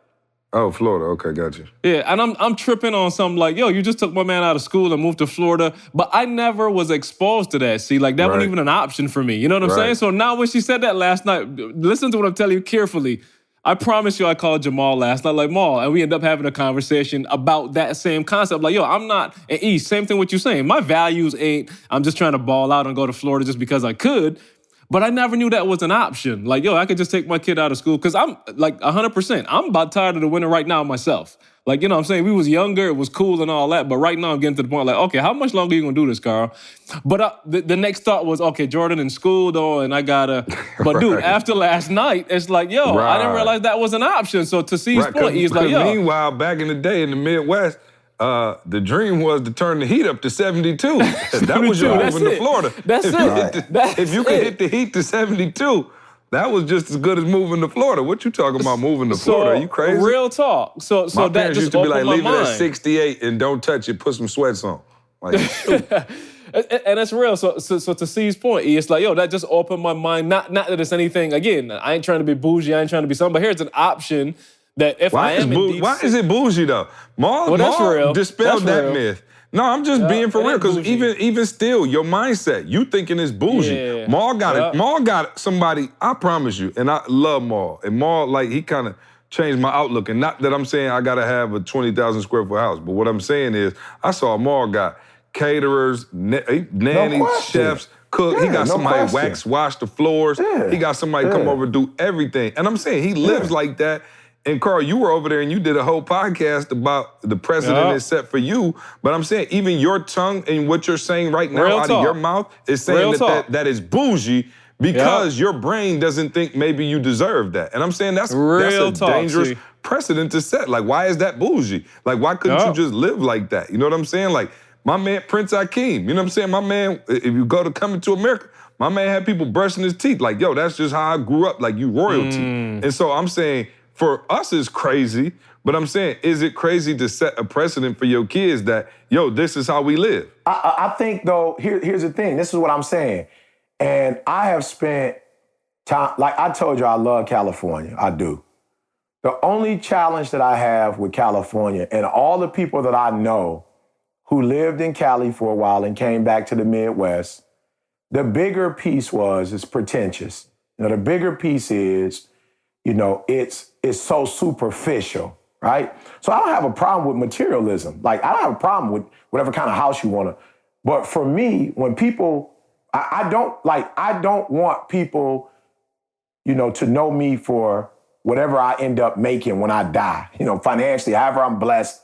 Oh, Florida. Okay, gotcha. Yeah, and I'm tripping on something like, yo, you just took my man out of school and moved to Florida. But I never was exposed to that. See, like that wasn't even an option for me. You know what I'm saying? So now when she said that last night, listen to what I'm telling you carefully. I promise you I called Jamal last night, like, Maul, and we ended up having a conversation about that same concept. Like, yo, I'm not an East. Same thing what you're saying. My values ain't, I'm just trying to ball out and go to Florida just because I could. But I never knew that was an option. Like, yo, I could just take my kid out of school. Because I'm, like, 100%. I'm about tired of the winter right now myself. Like, you know what I'm saying? We was younger, it was cool and all that. But right now I'm getting to the point like, okay, how much longer are you going to do this, Carl? But the next thought was, okay, Jordan in school, though, and I got to... But, dude, after last night, it's like, yo, I didn't realize that was an option. So to C's point, he's like, yo... Meanwhile, back in the day in the Midwest, the dream was to turn the heat up to 72. That was your moving to Florida. That's it. If you could hit the heat to 72... That was just as good as moving to Florida. What you talking about moving to Florida? Are you crazy? Real talk. So my that parents just used to be like, leave mind. it at 68 and don't touch it. Put some sweats on. Like, and it's real. So to C's point, it's like, yo, that just opened my mind. Not that it's anything. Again, I ain't trying to be bougie. I ain't trying to be something. But here's an option that if I am in deep... Why is it bougie though? Maul dispelled that myth. No, I'm just being for real, because even still, your mindset, you thinking it's bougie. Yeah. Maul got it. Maul got somebody, I promise you, and I love Maul. And Maul, like, he kind of changed my outlook. And not that I'm saying I gotta have a 20,000 square foot house, but what I'm saying is I saw Mal got caterers, nannies, chefs, cook. He got somebody wash the floors. He got somebody come over do everything. And I'm saying he lives like that. And Carl, you were over there and you did a whole podcast about the precedent is set for you. But I'm saying even your tongue and what you're saying right now out of your mouth is saying that is bougie because your brain doesn't think maybe you deserve that. And I'm saying that's a dangerous precedent to set. Like, why is that bougie? Like, why couldn't you just live like that? You know what I'm saying? Like, my man, Prince Akeem, you know what I'm saying? My man, if you go to Coming to America, my man had people brushing his teeth. Like, yo, that's just how I grew up. Like, you royalty. And so I'm saying, for us, it's crazy, but I'm saying, is it crazy to set a precedent for your kids that, yo, this is how we live? I think, though, here's the thing. This is what I'm saying. And I have spent time, like I told you, I love California. I do. The only challenge that I have with California and all the people that I know who lived in Cali for a while and came back to the Midwest, the bigger piece is pretentious. You know, the bigger piece is, you know, it's so superficial, right? So I don't have a problem with materialism. Like, I don't have a problem with whatever kind of house you want to. But for me, when people, I don't want people, you know, to know me for whatever I end up making when I die, you know, financially, however I'm blessed,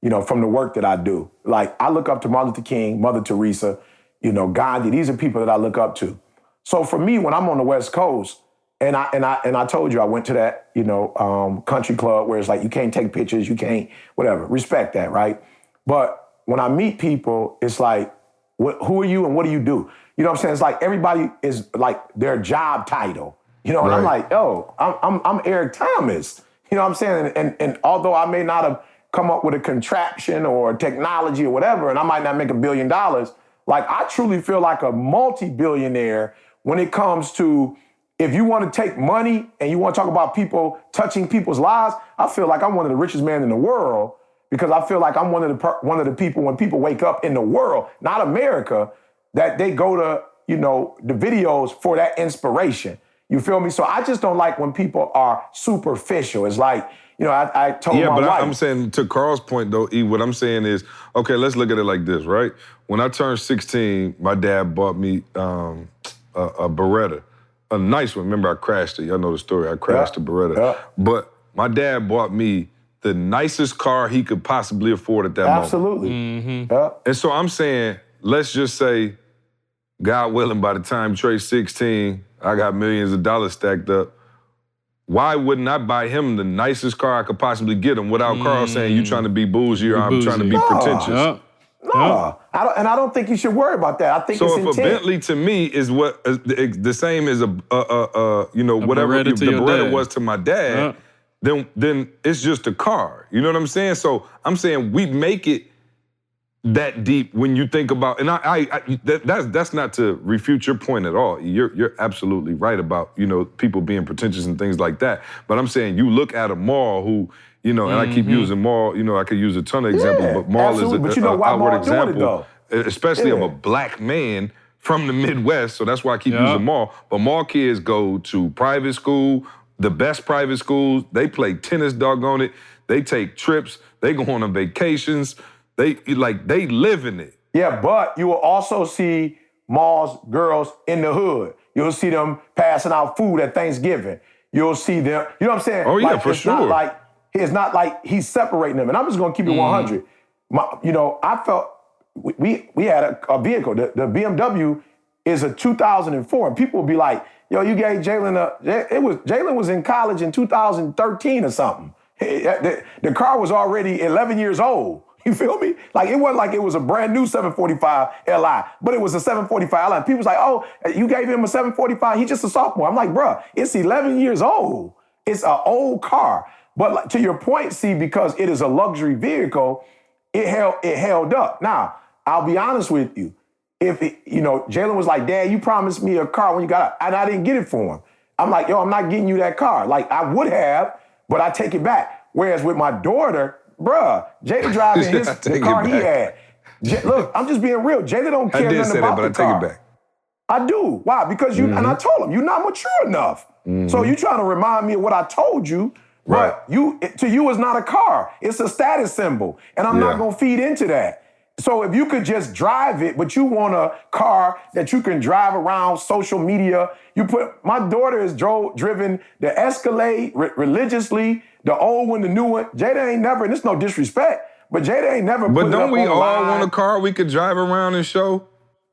you know, from the work that I do. Like, I look up to Martin Luther King, Mother Teresa, you know, Gandhi. These are people that I look up to. So for me, when I'm on the West Coast, and I told you I went to that, you know, country club where it's like you can't take pictures, you can't, whatever. Respect that, right? But when I meet people, it's like, who are you and what do you do? You know what I'm saying? It's like everybody is like their job title. You know, and I'm like, yo, I'm Eric Thomas. You know what I'm saying? And although I may not have come up with a contraption or technology or whatever, and I might not make $1 billion, like I truly feel like a multi-billionaire when it comes to, if you want to take money and you want to talk about people touching people's lives, I feel like I'm one of the richest men in the world because I feel like I'm one of the people, when people wake up in the world, not America, that they go to, you know, the videos for that inspiration. You feel me? So I just don't like when people are superficial. It's like, you know, I told my wife. I'm saying, to Carl's point though, E, what I'm saying is, okay, let's look at it like this, right? When I turned 16, my dad bought me a Beretta, a nice one. Remember, I crashed it. Y'all know the story. I crashed the Beretta. But my dad bought me the nicest car he could possibly afford at that moment. Absolutely. And so I'm saying, let's just say, God willing, by the time Trey's 16, I got millions of dollars stacked up. Why wouldn't I buy him the nicest car I could possibly get him without Carl saying you trying to be bougie or I'm trying to be pretentious? No, I don't think you should worry about that. I think so it's if intent. a Bentley to me is what the same as whatever the Beretta was to my dad, then it's just a car. You know what I'm saying? So I'm saying we make it that deep when you think about, and that's not to refute your point at all. You're absolutely right about, you know, people being pretentious and things like that. But I'm saying you look at a Maul who, you know, and I keep using Maul, you know, I could use a ton of examples, but Maul is an outward example, especially of a black man from the Midwest, so that's why I keep using Maul. But Maul kids go to private school, the best private schools, they play tennis, doggone it, they take trips, they go on vacations, they live in it. Yeah, but you will also see Maul's girls in the hood. You'll see them passing out food at Thanksgiving. You'll see them, you know what I'm saying? Oh yeah, for sure. It's not like he's separating them. And I'm just gonna keep it 100. You know, I felt, we had a vehicle. The BMW is a 2004, and people would be like, yo, you gave Jalen Jalen was in college in 2013 or something. The car was already 11 years old. You feel me? Like, it wasn't like it was a brand new 745 Li, but it was a 745 Li. People was like, oh, you gave him a 745, he's just a sophomore. I'm like, bruh, it's 11 years old. It's an old car. But to your point, see, because it is a luxury vehicle, it held up. Now, I'll be honest with you. If Jalen was like, Dad, you promised me a car when you got out, and I didn't get it for him. I'm like, yo, I'm not getting you that car. Like, I would have, but I take it back. Whereas with my daughter, bruh, Jalen driving the car he had. Look, I'm just being real. Jalen don't care nothing about the car. I take it back. I do. Why? Because you, and I told him, you're not mature enough. So you trying to remind me of what I told you, But to you, it's not a car. It's a status symbol. And I'm not going to feed into that. So if you could just drive it, but you want a car that you can drive around social media, my daughter has driven the Escalade religiously, the old one, the new one. Jada ain't never, and it's no disrespect, but Jada ain't never put it up on the line. But don't we all want a car we could drive around and show?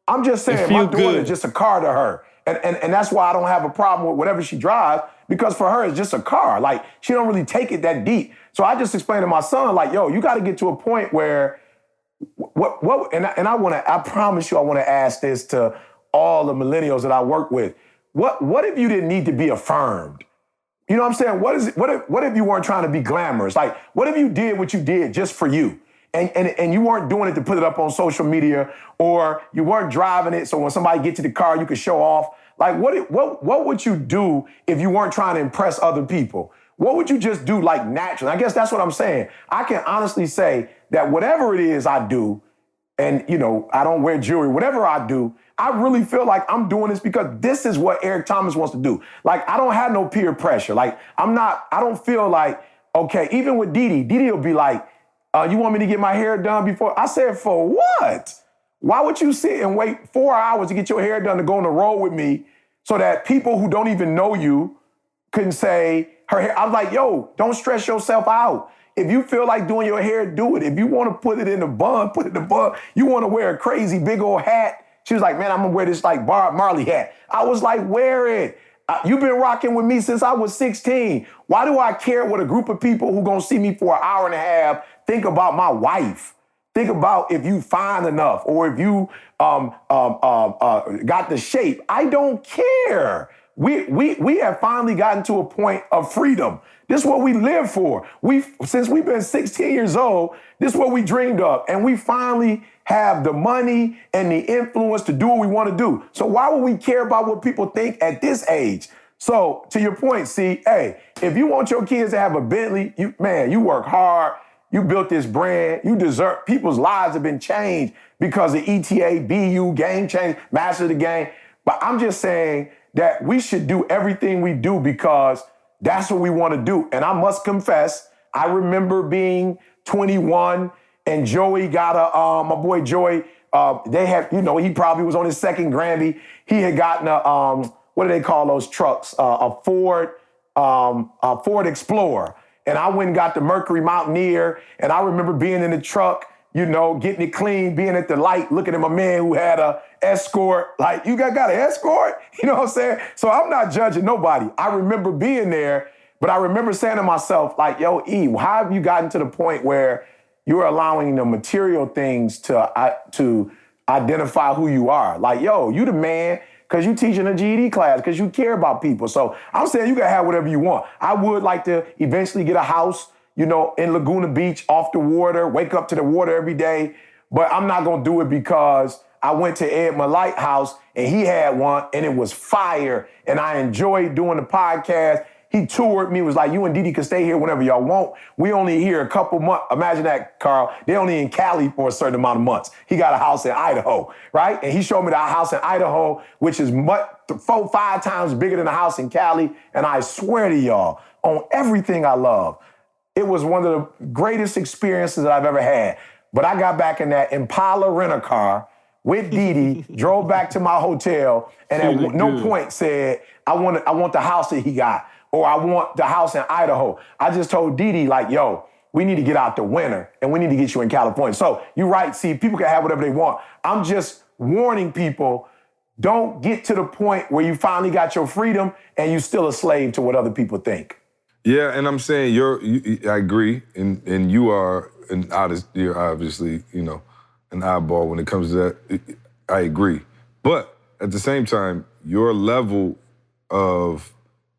I'm just saying, my daughter is just a car to her. And that's why I don't have a problem with whatever she drives, because for her, it's just a car. Like, she don't really take it that deep. So I just explained to my son, like, yo, you got to get to a point where, I promise you, I want to ask this to all the millennials that I work with. What if you didn't need to be affirmed? You know what I'm saying? What if you weren't trying to be glamorous? Like, what if you did what you did just for you? And you weren't doing it to put it up on social media, or you weren't driving it so when somebody gets to the car, you could show off. Like, what would you do if you weren't trying to impress other people? What would you just do, like, naturally? I guess that's what I'm saying. I can honestly say that whatever it is I do, and, you know, I don't wear jewelry, whatever I do, I really feel like I'm doing this because this is what Eric Thomas wants to do. Like, I don't have no peer pressure. Like, I don't feel like, okay, even with Didi will be like, you want me to get my hair done before? I said, for what? Why would you sit and wait 4 hours to get your hair done to go on the road with me so that people who don't even know you couldn't say her hair? I was like, yo, don't stress yourself out. If you feel like doing your hair, do it. If you want to put it in a bun, put it in a bun. You want to wear a crazy big old hat. She was like, man, I'm going to wear this like Bob Marley hat. I was like, wear it. You've been rocking with me since I was 16. Why do I care what a group of people who going to see me for an hour and a half think about my wife? Think about if you fine enough or if you got the shape. I don't care. We have finally gotten to a point of freedom. This is what we live for. Since we've been 16 years old, this is what we dreamed of. And we finally have the money and the influence to do what we want to do. So why would we care about what people think at this age? So to your point, hey, if you want your kids to have a Bentley, you work hard. You built this brand. You deserve, people's lives have been changed because of ETA, BU, Game Change, Master of the Game. But I'm just saying that we should do everything we do because that's what we want to do. And I must confess, I remember being 21 and Joey got my boy Joey, they had, he probably was on his second Grammy. He had gotten what do they call those trucks? A Ford Explorer. And I went and got the Mercury Mountaineer. And I remember being in the truck, getting it clean, being at the light, looking at my man who had a Escort. Like, you got an Escort? You know what I'm saying? So I'm not judging nobody. I remember being there, but I remember saying to myself, like, yo, E, how have you gotten to the point where you're allowing the material things to identify who you are? Like, yo, you the man because you teaching a GED class, because you care about people. So I'm saying you can have whatever you want. I would like to eventually get a house, in Laguna Beach, off the water, wake up to the water every day. But I'm not going to do it because I went to Ed Malite house and he had one and it was fire. And I enjoyed doing the podcast. He toured me, was like, you and Didi can stay here whenever y'all want. We only here a couple months. Imagine that, Carl. They only in Cali for a certain amount of months. He got a house in Idaho, right? And he showed me the house in Idaho, which is 4-5 times bigger than the house in Cali. And I swear to y'all, on everything I love, it was one of the greatest experiences that I've ever had. But I got back in that Impala rent-a-car with Didi, drove back to my hotel, and at no point said, I want the house that he got, or I want the house in Idaho. I just told Didi, like, yo, we need to get out the winter, and we need to get you in California. So you're right, people can have whatever they want. I'm just warning people, don't get to the point where you finally got your freedom and you're still a slave to what other people think. Yeah, and I'm saying I agree, and you're obviously, an eyeball when it comes to that. I agree. But at the same time, your level of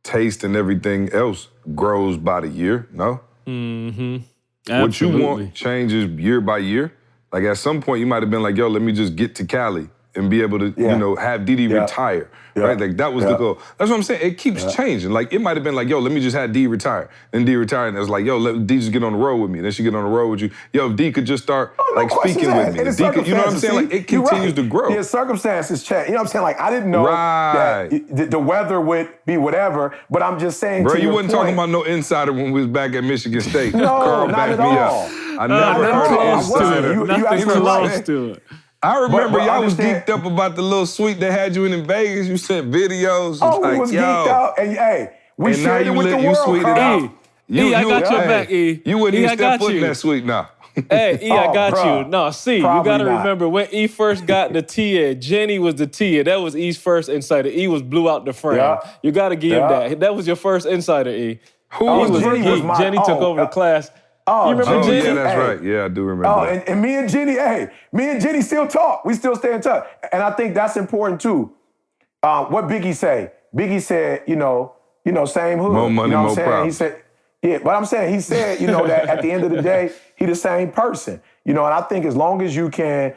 taste and everything else grows by the year, no? Mm-hmm. What you want changes year by year. Like at some point you might have been like, yo, let me just get to Cali. and be able to, have Didi retire, right? Like that was the goal. That's what I'm saying. It keeps changing. Like it might have been like, yo, let me just have D retire. Then D retire, and it was like, yo, let D just get on the road with me. Then she get on the road with you. Yo, if D could just start speaking with me. D could, you know what I'm saying? Like it continues to grow. Yeah, circumstances change. You know what I'm saying? Like I didn't know that the weather would be whatever, but I'm just saying. Bro, you wasn't talking about no insider when we was back at Michigan State. No, Carl not backed at me all. up. I never heard of insider. Nothing close to it. I remember y'all was geeked up about the little suite that had you in Vegas. You sent videos. We was geeked out. And hey, we shared it with the world, you sweeted Carl. out. I got your back, E. You wouldn't even step foot in that suite now. Hey, E, I got bro. you. No, C, you got to remember when E first got the TA, Jenny was the TA. That was E's first insider. E was blew out the frame. Yeah. You got to give him that. That was your first insider, E. Jenny took over the class. You remember Jenny? Yeah, that's right. Yeah, I do remember that. And me and Jenny still talk. We still stay in touch. And I think that's important too. What Biggie say? Biggie said, same hood. More money, more problems. He said, but I'm saying, he said, that at the end of the day, he the same person. And I think as long as you can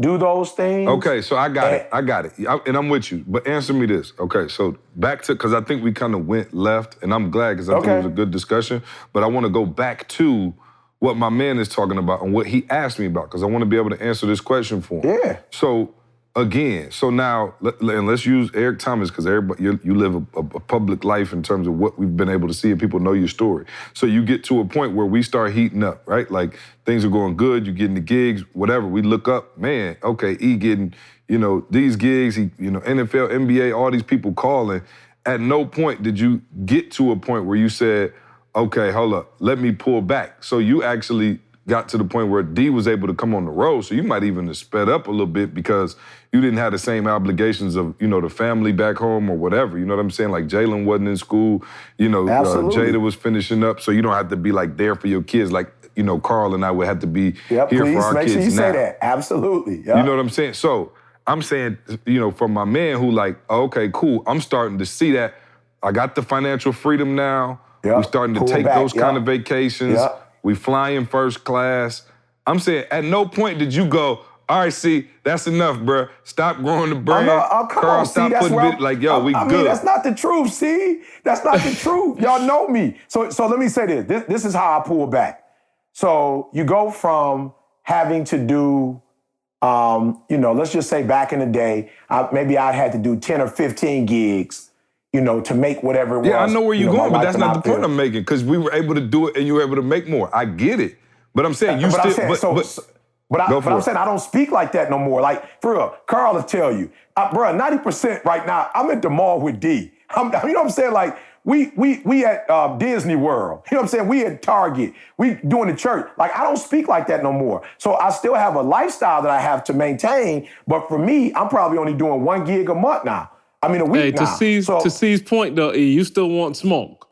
do those things. Okay, so I got it. And I'm with you. But answer me this. Okay, so back to, because I think we kind of went left, and I'm glad because I think it was a good discussion. But I want to go back to what my man is talking about and what he asked me about, because I want to be able to answer this question for him. Yeah. So again, now, and let's use Eric Thomas, because everybody, you live a public life in terms of what we've been able to see, and people know your story. So you get to a point where we start heating up, right? Like things are going good, you're getting the gigs, whatever. We look up, man, okay, E getting, these gigs, NFL, NBA, all these people calling. At no point did you get to a point where you said, okay, hold up, let me pull back. So you actually got to the point where D was able to come on the road, so you might even have sped up a little bit because you didn't have the same obligations of, the family back home or whatever. You know what I'm saying? Like Jalen wasn't in school, Jada was finishing up, so you don't have to be like there for your kids like, Carl and I would have to be here for our kids now. Make sure you say that. Absolutely. Yep. You know what I'm saying? So I'm saying, from my man who like, okay, cool, I'm starting to see that I got the financial freedom now. Yep. We're starting to take those kind of vacations. Yep. We fly in first class. I'm saying, at no point did you go, all right, see, that's enough, bro. Stop growing the brand. Carl, stop putting it like, yo, we good. Mean, that's not the truth, see? That's not the truth. Y'all know me. So let me say this. This is how I pull back. So you go from having to do, let's just say back in the day, maybe I had to do 10 or 15 gigs, to make whatever it was. Yeah, I know where you're going, but that's not the point I'm making, because we were able to do it and you were able to make more. I get it. But I'm saying I'm saying I don't speak like that no more. Like, for real, Carl will tell you, bro, 90% right now, I'm at the mall with D. You know what I'm saying? Like, we at Disney World. You know what I'm saying? We at Target. We doing the church. Like, I don't speak like that no more. So I still have a lifestyle that I have to maintain. But for me, I'm probably only doing 1 gig a month now. I mean, a week now. To C's point, though, E, you still want smoke.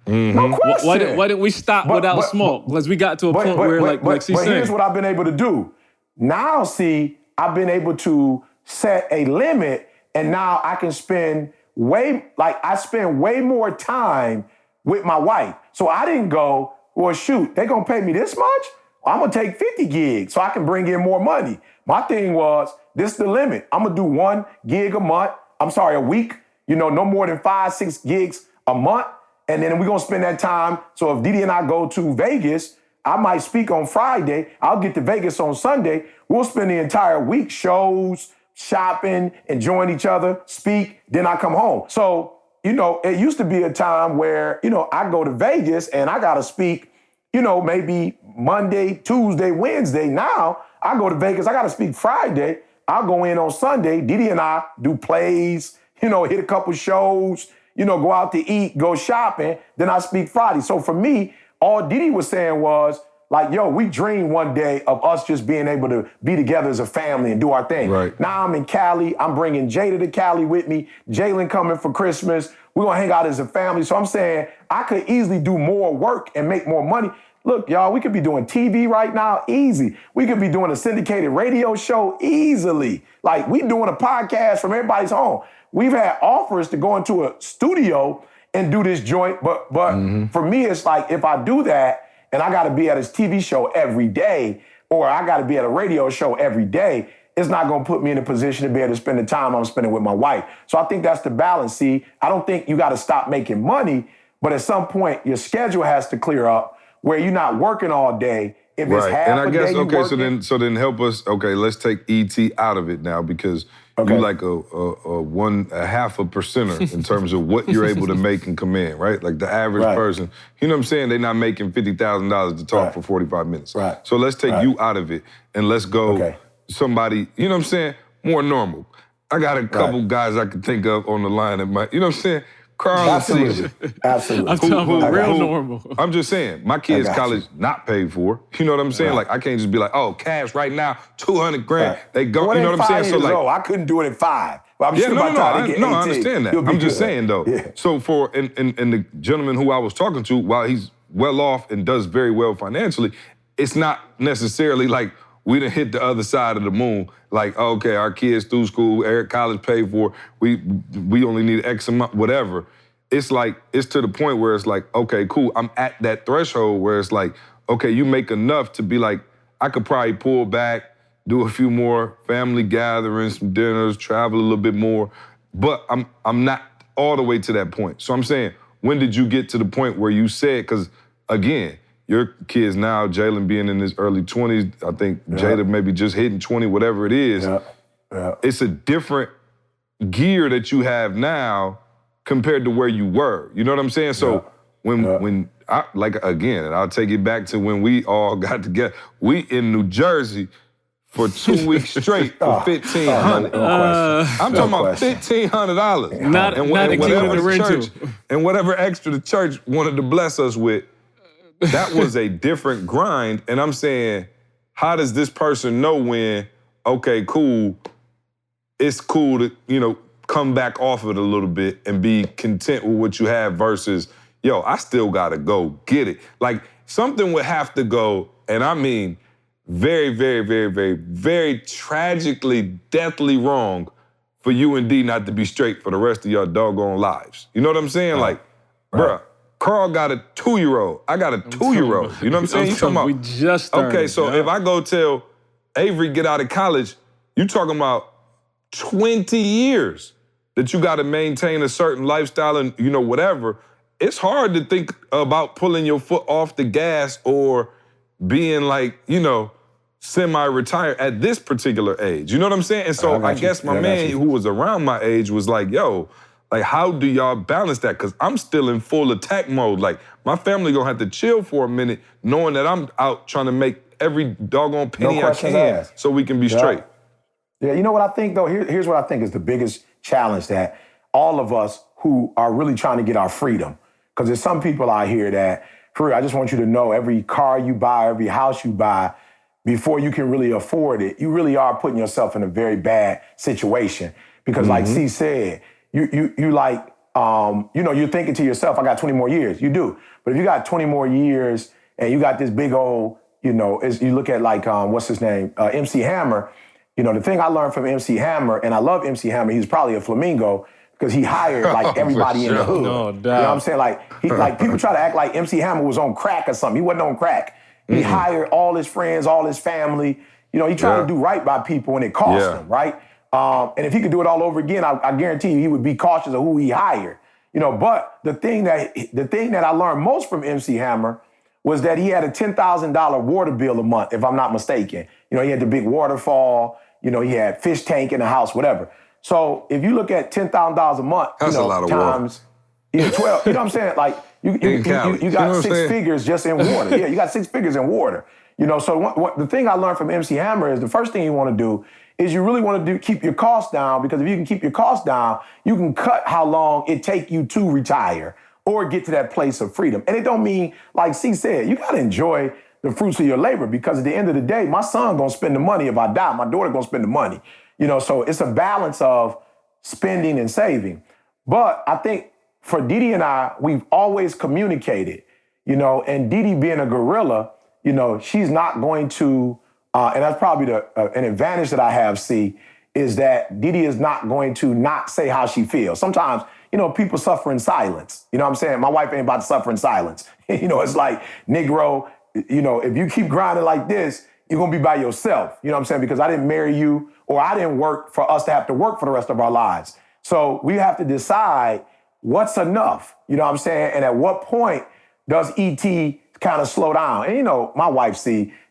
Mm-hmm. No question. Why didn't we stop without smoke? Because we got to a point where, like she's saying. Here's what I've been able to do. Now, see, I've been able to set a limit, and now I can spend I spend way more time with my wife. So I didn't go, well, shoot, they gonna pay me this much? I'm gonna take 50 gigs so I can bring in more money. My thing was, this is the limit. I'm gonna do 1 gig a week, no more than 5-6 gigs a month. And then we're going to spend that time. So if Didi and I go to Vegas, I might speak on Friday. I'll get to Vegas on Sunday. We'll spend the entire week, shows, shopping, enjoying each other, speak, then I come home. So, it used to be a time where, I go to Vegas and I got to speak, maybe Monday, Tuesday, Wednesday. Now I go to Vegas, I got to speak Friday. I'll go in on Sunday. Didi and I do plays, hit a couple shows, go out to eat, go shopping, then I speak Friday. So for me, all Didi was saying was, like, yo, we dream one day of us just being able to be together as a family and do our thing. Right. Now I'm in Cali. I'm bringing Jada to Cali with me. Jalen coming for Christmas. We're going to hang out as a family. So I'm saying I could easily do more work and make more money. Look, y'all, we could be doing TV right now, easy. We could be doing a syndicated radio show easily. Like, we doing a podcast from everybody's home. We've had offers to go into a studio and do this joint, but for me, it's like, if I do that and I got to be at his TV show every day, or I got to be at a radio show every day, it's not gonna put me in a position to be able to spend the time I'm spending with my wife. So I think that's the balance. See, I don't think you gotta stop making money, but at some point your schedule has to clear up where you're not working all day. If it's half and I a guess day you okay, working, so then help us. Okay, let's take ET out of it now because Okay. you like a half a percenter in terms of what you're able to make and command, right? Like the average Right. person, you know what I'm saying? They're not making $50,000 to talk Right. for 45 minutes. Right. So let's take Right. you out of it and let's go Okay. somebody, you know what I'm saying? More normal. I got a couple guys I can think of on the line that might, you know what I'm saying? Carl and Caesar. absolutely, absolutely. I'm talking about real who- normal. I'm just saying, my kids' I got college not paid for. You know what I'm saying? Right. Like, I can't just be like, oh, cash right now, 200 grand. Right. They go, Well, you know they what I'm saying? 5 So years like, old. I couldn't do it at 5. But I'm yeah, sure no, by no, the time I, they get no, 18, I understand that. you'll be I'm just good. saying though. Yeah. So for and the gentleman who I was talking to, while he's well off and does very well financially, it's not necessarily like we done hit the other side of the moon. Like, okay, our kids through school, college paid for. We only need X amount, whatever. It's like, it's to the point where it's like, okay, cool. I'm at that threshold where it's like, okay, you make enough to be like, I could probably pull back, do a few more family gatherings, some dinners, travel a little bit more, but I'm not all the way to that point. So I'm saying, when did you get to the point where you said, because again, your kids now, Jalen being in his early 20s, I think Jada maybe just hitting 20, whatever it is, it's a different gear that you have now compared to where you were. You know what I'm saying? So when I, like, again, and I'll take it back to when we all got together, we in New Jersey for 2 weeks straight for $1,500. I'm talking about $1,500. Not including the rental. And whatever extra the church wanted to bless us with, that was a different grind. And I'm saying, how does this person know when, okay, cool, it's cool to, you know, come back off it a little bit and be content with what you have versus, yo, I still gotta go get it. Like, something would have to go, and I mean very, very, very, very, very tragically, deathly wrong for you and D not to be straight for the rest of your doggone lives. You know what I'm saying? Like, bruh, Carl got a 2-year-old. I got a 2-year-old. You know what I'm saying? You talking about, we just started. okay, so if I go tell Avery get out of college, you talking about 20 years that you got to maintain a certain lifestyle and, you know, whatever. It's hard to think about pulling your foot off the gas or being like, you know, semi-retired at this particular age. You know what I'm saying? And so I guess my man who was around my age was like, yo, like, how do y'all balance that? Because I'm still in full attack mode. Like, my family gonna have to chill for a minute knowing that I'm out trying to make every doggone penny I can so we can be straight. Yeah, you know what I think, though? Here's what I think is the biggest challenge that all of us who are really trying to get our freedom, because there's some people out here that, for real, I just want you to know, every car you buy, every house you buy, before you can really afford it, you really are putting yourself in a very bad situation. Because like C said, you like, you know, you're thinking to yourself, I got 20 more years. You do. But if you got 20 more years and you got this big old, you know, you look at like, what's his name? MC Hammer. You know, the thing I learned from MC Hammer, and I love MC Hammer, he's probably a flamingo because he hired like everybody in the hood. No doubt. You know what I'm saying? Like people try to act like MC Hammer was on crack or something. He wasn't on crack. He hired all his friends, all his family. You know, he tried to do right by people and it cost him, right? And if he could do it all over again, I guarantee you he would be cautious of who he hired. You know, but the thing that I learned most from MC Hammer was that he had a $10,000 water bill a month, if I'm not mistaken. You know, he had the big waterfall. You know, he had fish tank in the house, whatever. So if you look at $10,000 a month, that's a lot of times, water. 12, you know what I'm saying? Like, you got 6 figures just in water. Yeah, you got 6 figures in water. You know, so the thing I learned from MC Hammer is the first thing you want to do is you really want to keep your costs down, because if you can keep your costs down, you can cut how long it take you to retire or get to that place of freedom. And it don't mean, like C said, you got to enjoy the fruits of your labor, because at the end of the day, my son gonna spend the money if I die. My daughter gonna spend the money. You know, so it's a balance of spending and saving. But I think for Didi and I, we've always communicated, you know, and Didi being a gorilla, you know, she's not going to, and that's probably an advantage that I have, C, is that Didi is not going to not say how she feels. Sometimes, you know, people suffer in silence. You know what I'm saying? My wife ain't about to suffer in silence. You know, it's like, Negro, you know, if you keep grinding like this, you're gonna be by yourself. You know what I'm saying? Because I didn't marry you, or I didn't work for us to have to work for the rest of our lives. So we have to decide what's enough. You know what I'm saying? And at what point does ET kind of slow down? And you know, my wife,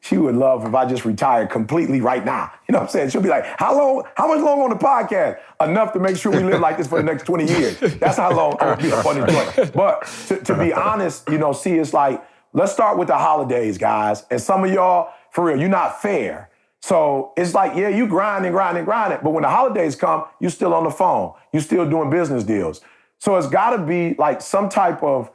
she would love if I just retired completely right now. You know what I'm saying? She'll be like, how much longer on the podcast? Enough to make sure we live like this for the next 20 years. That's how long I would be up on the joint. But to be honest, you know, it's like, let's start with the holidays, guys. And some of y'all, for real, you're not fair. So it's like, yeah, you grinding. But when the holidays come, you still on the phone. You still doing business deals. So it's got to be like some type of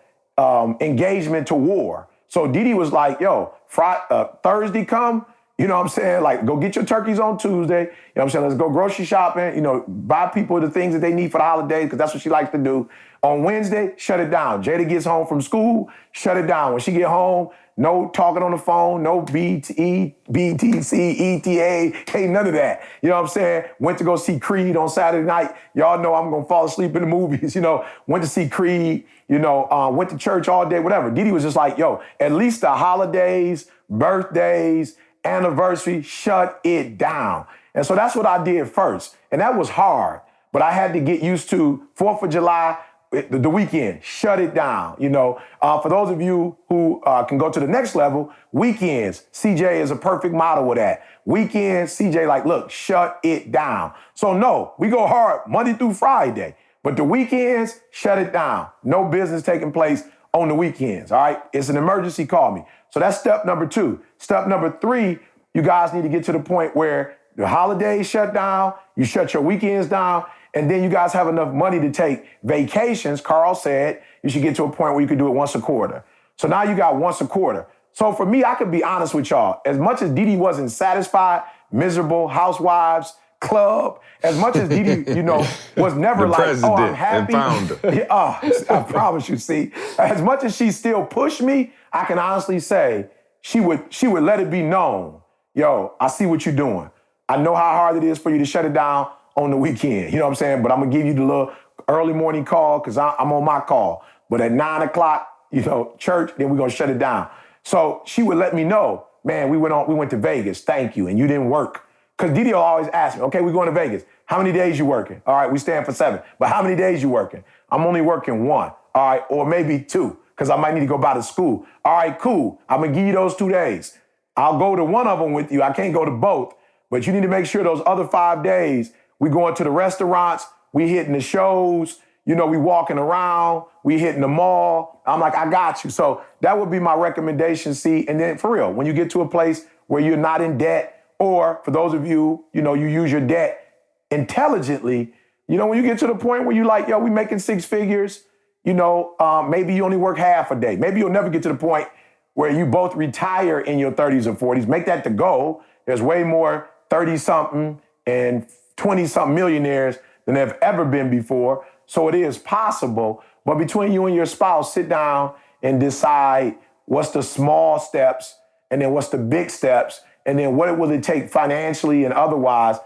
engagement to war. So Didi was like, yo, Thursday come, you know what I'm saying? Like, go get your turkeys on Tuesday. You know what I'm saying? Let's go grocery shopping, you know, buy people the things that they need for the holidays, because that's what she likes to do. On Wednesday, shut it down. Jada gets home from school, shut it down. When she get home, no talking on the phone, no BTC, ETA, ain't none of that. You know what I'm saying? Went to go see Creed on Saturday night. Y'all know I'm gonna fall asleep in the movies, you know. Went to see Creed, you know, went to church all day, whatever. Didi was just like, yo, at least the holidays, birthdays, anniversary, shut it down. And so that's what I did first. And that was hard, but I had to get used to 4th of July, the weekend, shut it down. You know, for those of you who can go to the next level, weekends, CJ is a perfect model of that. Weekends, CJ like, look, shut it down. So no, we go hard Monday through Friday, but the weekends, shut it down. No business taking place on the weekends, all right? It's an emergency, call me. So that's step number 2. Step number 3, you guys need to get to the point where the holidays shut down, you shut your weekends down, and then you guys have enough money to take vacations. Carl said you should get to a point where you could do it once a quarter. So now you got once a quarter. So for me, I could be honest with y'all. As much as Didi wasn't satisfied, miserable, housewives, club, as much as Didi, you know, was never like, oh, I'm happy. And founder. Yeah, I promise you, see. As much as she still pushed me, I can honestly say she would let it be known, yo, I see what you're doing. I know how hard it is for you to shut it down on the weekend, you know what I'm saying? But I'm gonna give you the little early morning call because I'm on my call. But at 9 o'clock, you know, church, then we're gonna shut it down. So she would let me know, man, we went to Vegas, thank you, and you didn't work. Because Didi will always ask me, okay, we're going to Vegas. How many days you working? All right, we staying for 7. But how many days you working? I'm only working 1, all right, or maybe 2, because I might need to go by to school. All right, cool, I'm gonna give you those 2 days. I'll go to one of them with you. I can't go to both, but you need to make sure those other 5 days, we going to the restaurants, we hitting the shows, you know, we walking around, we hitting the mall. I'm like, I got you. So that would be my recommendation, see. And then for real, when you get to a place where you're not in debt, or for those of you, you know, you use your debt intelligently, you know, when you get to the point where you like, yo, we making 6 figures, you know, maybe you only work half a day. Maybe you'll never get to the point where you both retire in your 30s or 40s. Make that the goal. There's way more 30-something and 20-something millionaires than there have ever been before. So it is possible. But between you and your spouse, sit down and decide what's the small steps and then what's the big steps and then what will it take financially and otherwise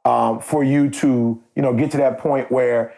for you to, you know, get to that point where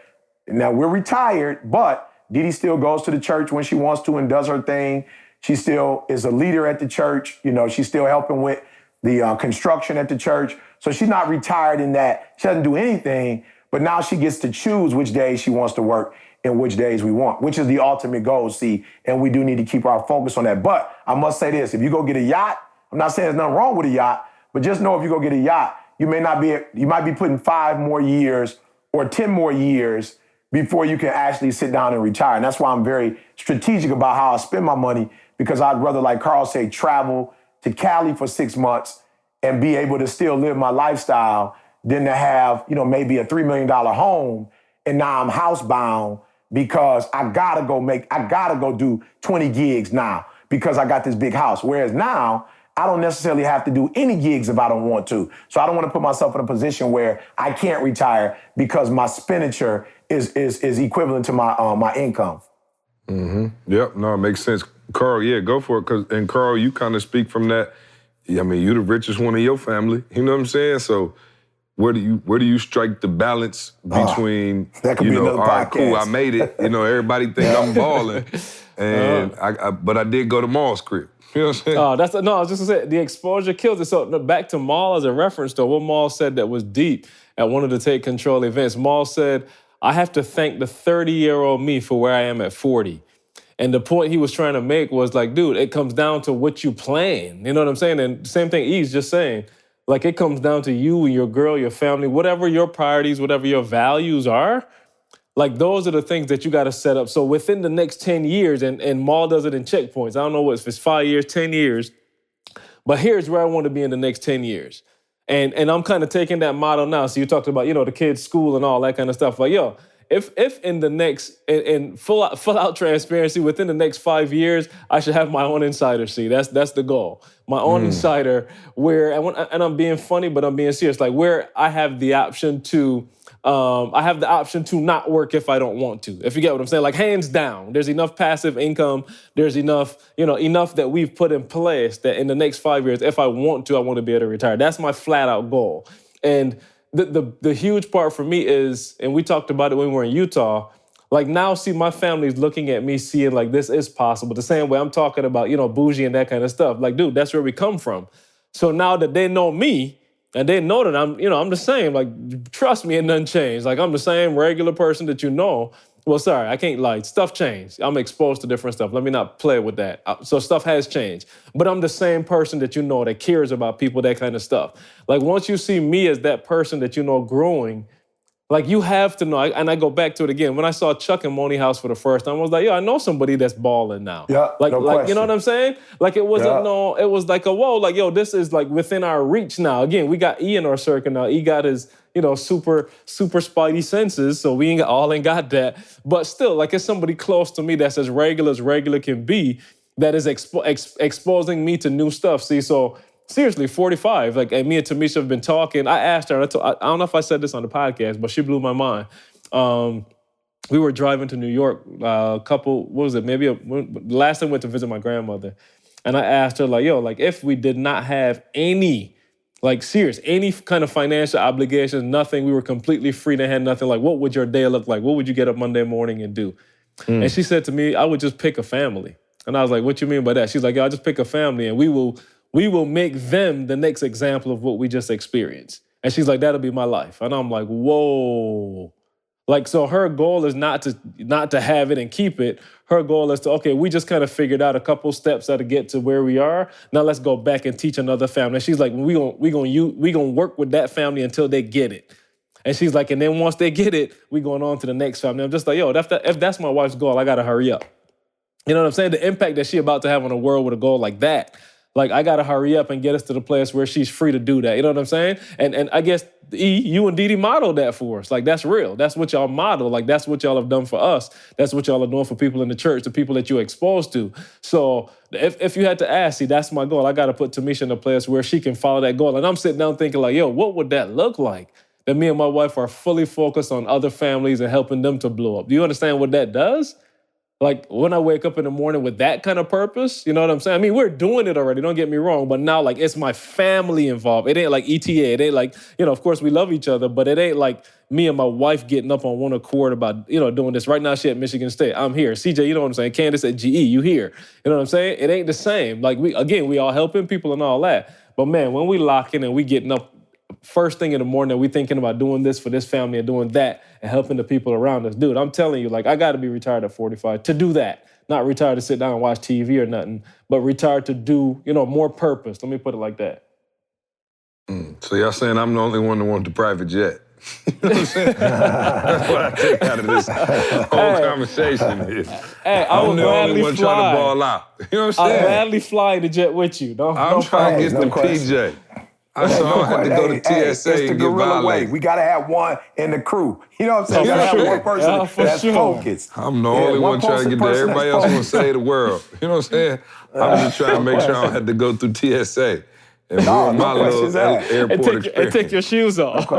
now we're retired, but Didi still goes to the church when she wants to and does her thing. She still is a leader at the church. You know, she's still helping with the construction at the church. So she's not retired in that. She doesn't do anything, but now she gets to choose which days she wants to work and which days we want, which is the ultimate goal, see, and we do need to keep our focus on that. But I must say this, if you go get a yacht, I'm not saying there's nothing wrong with a yacht, but just know if you go get a yacht, you might be putting 5 more years or 10 more years before you can actually sit down and retire. And that's why I'm very strategic about how I spend my money, because I'd rather, like Carl said, travel to Cali for 6 months and be able to still live my lifestyle than to have, you know, maybe a $3 million home and now I'm housebound because I gotta go do 20 gigs now because I got this big house. Whereas now, I don't necessarily have to do any gigs if I don't want to. So I don't want to put myself in a position where I can't retire because my expenditure is equivalent to my income. Mm-hmm. Yep, no, it makes sense. Carl, yeah, go for it. And Carl, you kind of speak from that. I mean, you're the richest one in your family. You know what I'm saying? So where do you strike the balance between, that could you be know, another all right, podcast. cool, I made it. You know, everybody think I'm balling. And but I did go to Maul's crib. You know what I'm saying? I was just gonna say the exposure kills it. So back to Maul as a reference though, what Maul said that was deep at one of the Take Control events. Maul said, I have to thank the 30-year-old me for where I am at 40. And the point he was trying to make was like, dude, it comes down to what you plan. You know what I'm saying? And same thing E's just saying. Like it comes down to you and your girl, your family, whatever your priorities, whatever your values are. Like those are the things that you got to set up. So within the next 10 years, and Maul does it in checkpoints. I don't know if it's 5 years, 10 years, but here's where I want to be in the next 10 years. And I'm kind of taking that model now. So you talked about, the kids' school and all that kind of stuff. Like, if in the next, in full out transparency, within the next 5 years, I should have my own insider seat. That's the goal. My own insider where, and I'm being funny, but I'm being serious. Like where I have the option to not work if I don't want to, if you get what I'm saying. Like hands down, there's enough passive income, there's enough that we've put in place that in the next 5 years, if I want to be able to retire. That's my flat out goal. And the huge part for me is, and we talked about it when we were in Utah, like now see my family's looking at me seeing like this is possible. The same way I'm talking about, bougie and that kind of stuff. Like, dude, that's where we come from. So now that they know me, and they know that I'm the same. Like, trust me, it doesn't change. Like, I'm the same regular person that you know. Well, sorry, I can't lie. Stuff changed. I'm exposed to different stuff. Let me not play with that. So stuff has changed. But I'm the same person that you know that cares about people, that kind of stuff. Like, once you see me as that person that you know growing, like, you have to know, and I go back to it again. When I saw Chuck and Money House for the first time, I was like, I know somebody that's balling now. Yeah, like, no question. You know what I'm saying? Like, it wasn't it was like whoa, like, this is like within our reach now. Again, we got E in our circle now. E got his, super spidey senses, so we ain't got that. But still, like, it's somebody close to me that's as regular can be, that is exposing me to new stuff. See, so seriously, 45. Like, and me and Tamisha have been talking. I asked her, I don't know if I said this on the podcast, but she blew my mind. We were driving to New York the last time I went to visit my grandmother. And I asked her, like, if we did not have any kind of financial obligations, nothing, we were completely free to had nothing, like, what would your day look like? What would you get up Monday morning and do? And she said to me, I would just pick a family. And I was like, what you mean by that? She's like, I'll just pick a family and we will make them the next example of what we just experienced. And she's like, that'll be my life. And I'm like, whoa. Like, so her goal is not to have it and keep it. Her goal is to, we just kind of figured out a couple steps how to get to where we are. Now let's go back and teach another family. And she's like, we gonna work with that family until they get it. And she's like, and then once they get it, we going on to the next family. I'm just like, if that's my wife's goal, I gotta hurry up. You know what I'm saying? The impact that she about to have on the world with a goal like that. Like, I got to hurry up and get us to the place where she's free to do that. You know what I'm saying? And I guess, you and Didi modeled that for us. Like, that's real. That's what y'all model. Like, that's what y'all have done for us. That's what y'all are doing for people in the church, the people that you're exposed to. So if you had to ask, see, that's my goal. I got to put Tamisha in a place where she can follow that goal. And I'm sitting down thinking like, what would that look like? That me and my wife are fully focused on other families and helping them to blow up. Do you understand what that does? Like, when I wake up in the morning with that kind of purpose, you know what I'm saying? I mean, we're doing it already, don't get me wrong, but now, like, it's my family involved. It ain't like ETA. It ain't like, of course we love each other, but it ain't like me and my wife getting up on one accord about, doing this. Right now, she at Michigan State. I'm here. CJ, you know what I'm saying? Candace at GE, you here. You know what I'm saying? It ain't the same. Like, we all helping people and all that. But man, when we lock in and we getting up first thing in the morning, we thinking about doing this for this family and doing that and helping the people around us. Dude, I'm telling you, like, I got to be retired at 45 to do that. Not retired to sit down and watch TV or nothing, but retired to do, more purpose. Let me put it like that. So y'all saying I'm the only one that want the private jet? You know what I'm saying? That's what I take out of this whole conversation is. Hey, I'm the only one trying to ball out. You know what I'm saying? I'll gladly fly the jet with you. I'm trying to get the PJ. I had to go to TSA it's the and get gorilla way. violated. We got to have one in the crew. You know what I'm saying? We got to have one person that's focused. I'm the only one trying to get there. Everybody else want to save the world. You know what I'm saying? I'm just trying to make sure I don't have to go through TSA and ruin my little airport experience. And take your shoes off.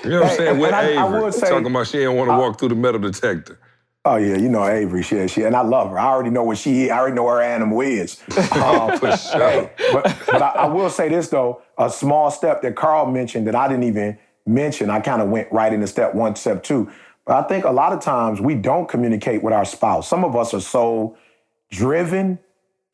You know what I'm saying? With Avery, talking about she didn't want to walk through the metal detector. Oh, yeah, Avery, she, and I love her. I already know what she is. I already know where her animal is. For sure. But I will say this, though, a small step that Carl mentioned that I didn't even mention, I kind of went right into step one, step two. But I think a lot of times we don't communicate with our spouse. Some of us are so driven,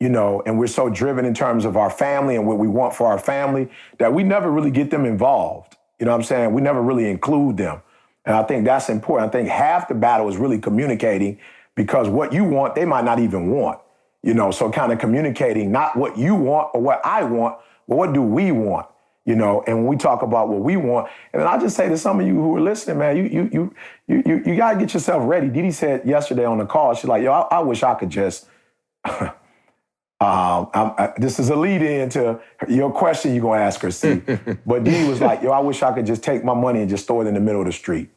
you know, and we're so driven in terms of our family and what we want for our family that we never really get them involved. You know what I'm saying? We never really include them. And I think that's important. I think half the battle is really communicating, because what you want, they might not even want. You know, so kind of communicating not what you want or what I want, but what do we want? You know, and when we talk about what we want, and then I just say to some of you who are listening, man, you gotta get yourself ready. Didi said yesterday on the call, she's like, yo, I wish I could just, this is a lead in to your question you're gonna ask her, see. But Didi was like, yo, I wish I could just take my money and just throw it in the middle of the street.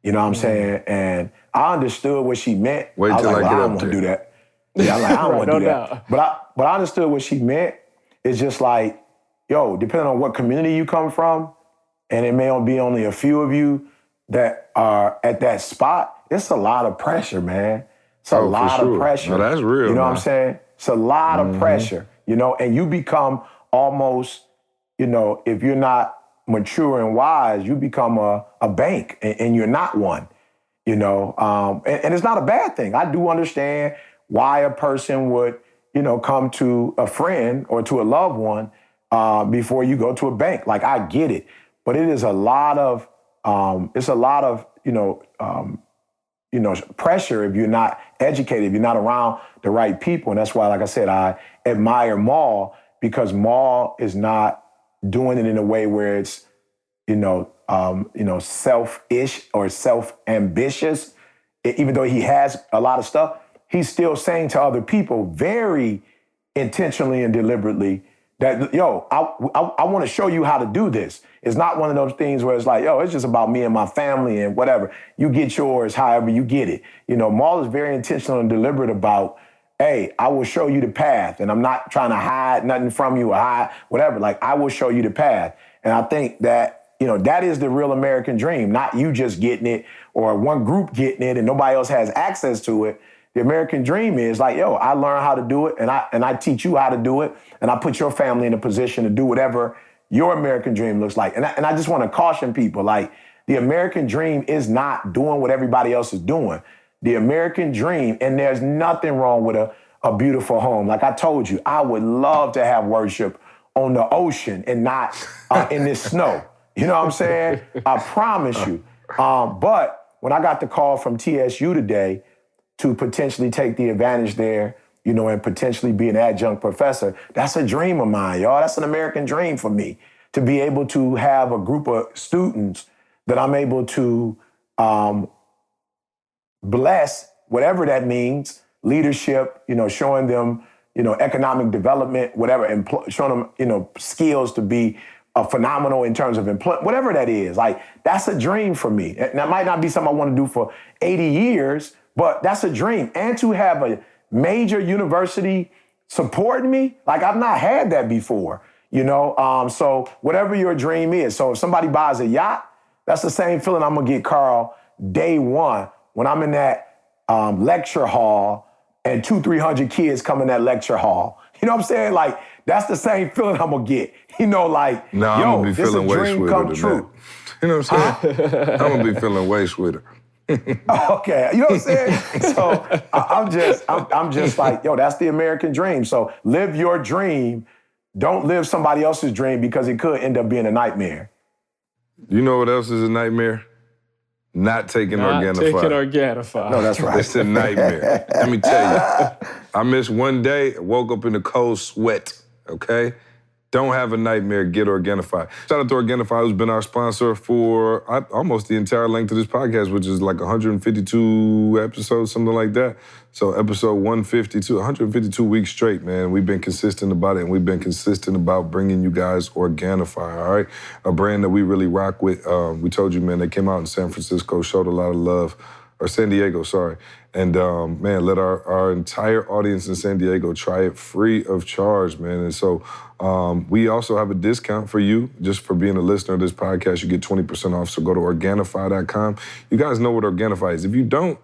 You know what I'm saying? And I understood what she meant. Wait I was till like, I get I up don't want to there. do that. Yeah, I'm like, I don't want to No do that. doubt. But I understood what she meant. It's just like, yo, depending on what community you come from, and it may be only a few of you that are at that spot, it's a lot of pressure, man. It's a lot of pressure. No, that's real, You know what man. I'm saying? It's a lot of pressure, you know, and you become almost, you know, if you're not mature and wise, you become a bank, and you're not one, you know. And it's not a bad thing. I do understand why a person would, you know, come to a friend or to a loved one before you go to a bank. Like, I get it, but it is a lot of, pressure if you're not educated, if you're not around the right people. And that's why, like I said, I admire Maul, because Maul is not doing it in a way where it's, selfish or self-ambitious. Even though he has a lot of stuff, he's still saying to other people very intentionally and deliberately that, yo, I want to show you how to do this. It's not one of those things where it's like, yo, it's just about me and my family and whatever. You get yours however you get it. You know, Maul is very intentional and deliberate about, hey, I will show you the path, and I'm not trying to hide nothing from you or hide whatever. Like, I will show you the path. And I think that, you know, that is the real American dream, not you just getting it or one group getting it and nobody else has access to it. The American dream is like, yo, I learn how to do it, and I teach you how to do it, and I put your family in a position to do whatever your American dream looks like. And I just want to caution people, like, the American dream is not doing what everybody else is doing. The American dream, and there's nothing wrong with a beautiful home. Like I told you, I would love to have worship on the ocean and not in this snow. You know what I'm saying? I promise you. But when I got the call from TSU today to potentially take the advantage there, you know, and potentially be an adjunct professor, that's a dream of mine, y'all. That's an American dream for me, to be able to have a group of students that I'm able to bless, whatever that means, leadership, you know, showing them, you know, economic development, whatever, showing them, you know, skills to be phenomenal in terms of employment, whatever that is. Like, that's a dream for me. And that might not be something I want to do for 80 years, but that's a dream. And to have a major university supporting me, like, I've not had that before, you know? So whatever your dream is. So if somebody buys a yacht, that's the same feeling I'm going to get, Carl, day one, when I'm in that lecture hall and 200-300 kids come in that lecture hall. You know what I'm saying? Like, that's the same feeling I'm gonna get. You know, like, no, I'm yo, gonna be this feeling a way dream sweeter come than true. that. You know what I'm saying? I'm gonna be feeling way sweeter. Okay, you know what I'm saying? So I'm just like, yo, that's the American dream. So live your dream. Don't live somebody else's dream, because it could end up being a nightmare. You know what else is a nightmare? Not taking Organifi. No, that's right. It's a nightmare. Let me tell you. I missed one day, woke up in a cold sweat, okay? Don't have a nightmare, get Organifi. Shout out to Organifi, who's been our sponsor for almost the entire length of this podcast, which is like 152 episodes, something like that. So episode 152, 152 weeks straight, man. We've been consistent about it, and we've been consistent about bringing you guys Organifi, all right? A brand that we really rock with. We told you, man, they came out in San Francisco, showed a lot of love, or San Diego, sorry. And man, let our entire audience in San Diego try it free of charge, man. And so we also have a discount for you. Just for being a listener of this podcast, you get 20% off. So go to Organifi.com. You guys know what Organifi is. If you don't,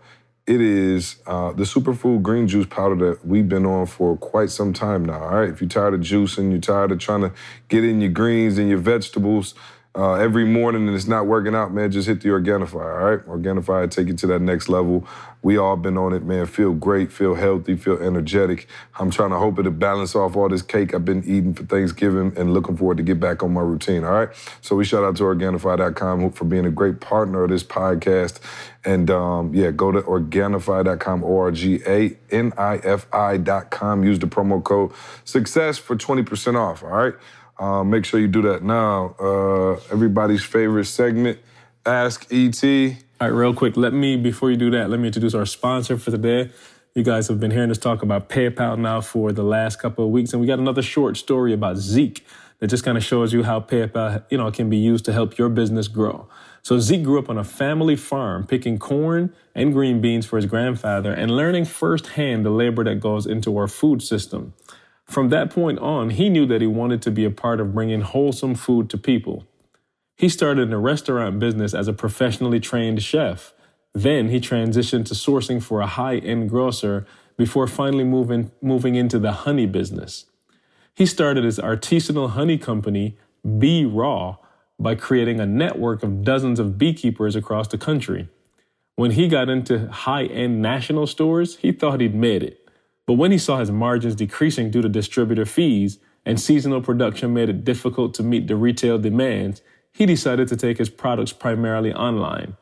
it is the superfood green juice powder that we've been on for quite some time now, all right? If you're tired of juicing, you're tired of trying to get in your greens and your vegetables, every morning and it's not working out, man, just hit the Organifi, all right? Organifi will take you to that next level. We all been on it, man. Feel great, feel healthy, feel energetic. I'm trying to hope it'll balance off all this cake I've been eating for Thanksgiving and looking forward to get back on my routine, all right? So we shout out to Organifi.com for being a great partner of this podcast. And go to Organifi.com, ORGANIFI.com. Use the promo code SUCCESS for 20% off, all right? Make sure you do that now. Everybody's favorite segment, Ask E.T. All right, real quick, before you do that, let me introduce our sponsor for today. You guys have been hearing us talk about PayPal now for the last couple of weeks, and we got another short story about Zeke that just kind of shows you how PayPal, can be used to help your business grow. So Zeke grew up on a family farm, picking corn and green beans for his grandfather and learning firsthand the labor that goes into our food system. From that point on, he knew that he wanted to be a part of bringing wholesome food to people. He started in a restaurant business as a professionally trained chef. Then he transitioned to sourcing for a high-end grocer before finally moving into the honey business. He started his artisanal honey company, Bee Raw, by creating a network of dozens of beekeepers across the country. When he got into high-end national stores, he thought he'd made it. But when he saw his margins decreasing due to distributor fees and seasonal production made it difficult to meet the retail demands, he decided to take his products primarily online.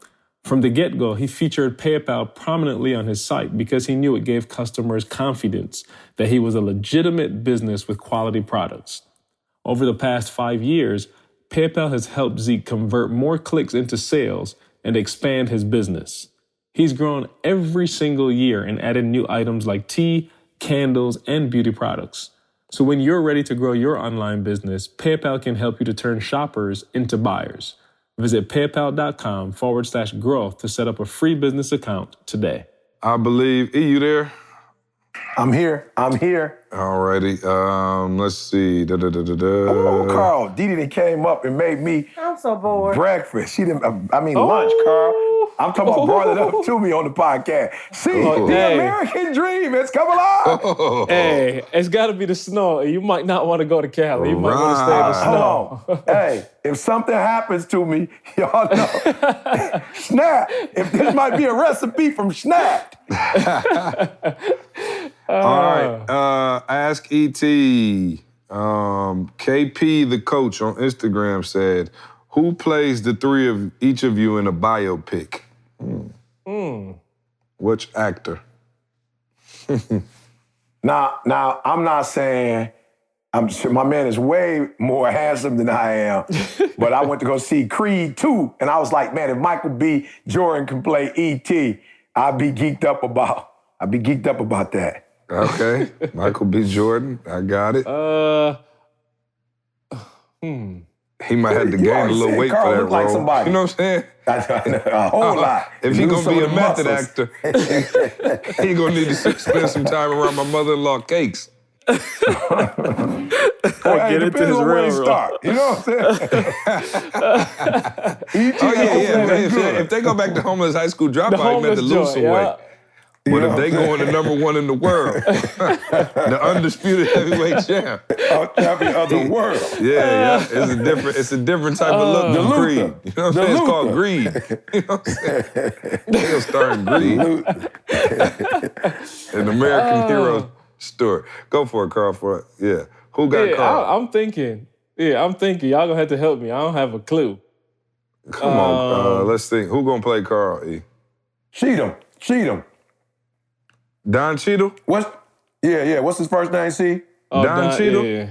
From the get-go, he featured PayPal prominently on his site because he knew it gave customers confidence that he was a legitimate business with quality products. Over the past 5 years, PayPal has helped Zeke convert more clicks into sales and expand his business. He's grown every single year and added new items like tea, candles, and beauty products. So when you're ready to grow your online business, PayPal can help you to turn shoppers into buyers. Visit paypal.com/growth to set up a free business account today. I believe, you there? I'm here. All righty, let's see. Oh, Carl, Didi done came up and made me I'm so bored. breakfast. She didn't, lunch, Carl. I'm talking about brought it up to me on the podcast. See, the American dream has come alive. Hey, it's got to be the snow. You might not want to go to Cali. You might want to stay in the snow. Hold on. Hey, if something happens to me, y'all know. Snap. If this might be a recipe from Snap. All right, Ask E.T. KP, the coach on Instagram said, who plays the three of each of you in a biopic? Which actor? Now, I'm not saying, my man is way more handsome than I am, but I went to go see Creed 2, and I was like, man, if Michael B. Jordan can play E.T., I'd be geeked up about that. Okay, Michael B. Jordan, I got it. He might have to gain a little weight for that role. Like somebody. You know what I'm saying? A whole lot. If he gonna be a method actor, he gonna need to spend some time around my mother-in-law cakes. Get into his real start. You know what I'm saying? If they go back to homeless high school dropout, he meant to lose some weight. But if they go into #1 in the world, the undisputed heavyweight champ, champion of the world. Yeah, it's a different type of look than greed. You know what I'm saying? It's called greed. You know what I'm saying? They'll start in greed. An American hero story. Go for it, Carl. Who got Carl? I'm thinking. Y'all gonna have to help me. I don't have a clue. Come on, let's think. Who gonna play Carl? Cheatham. Don Cheadle? What's his first name, C? Don Cheadle?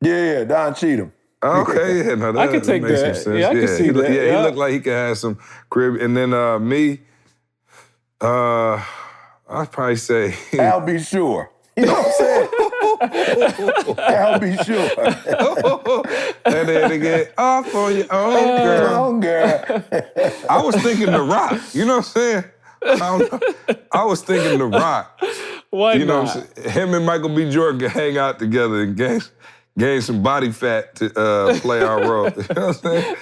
Yeah, Don Cheadle. Okay, that, I can take makes that. some sense. Yeah, I can see that. He looked like he could have some crib. And then me, I'd probably say... I'll be sure. You know what I'm saying? I'll be sure. And then again, off on your own girl. I was thinking The Rock. You know what I'm saying? I was thinking The Rock. Why you know not? Him and Michael B. Jordan could hang out together and gain some body fat to play our role. You know what I'm saying?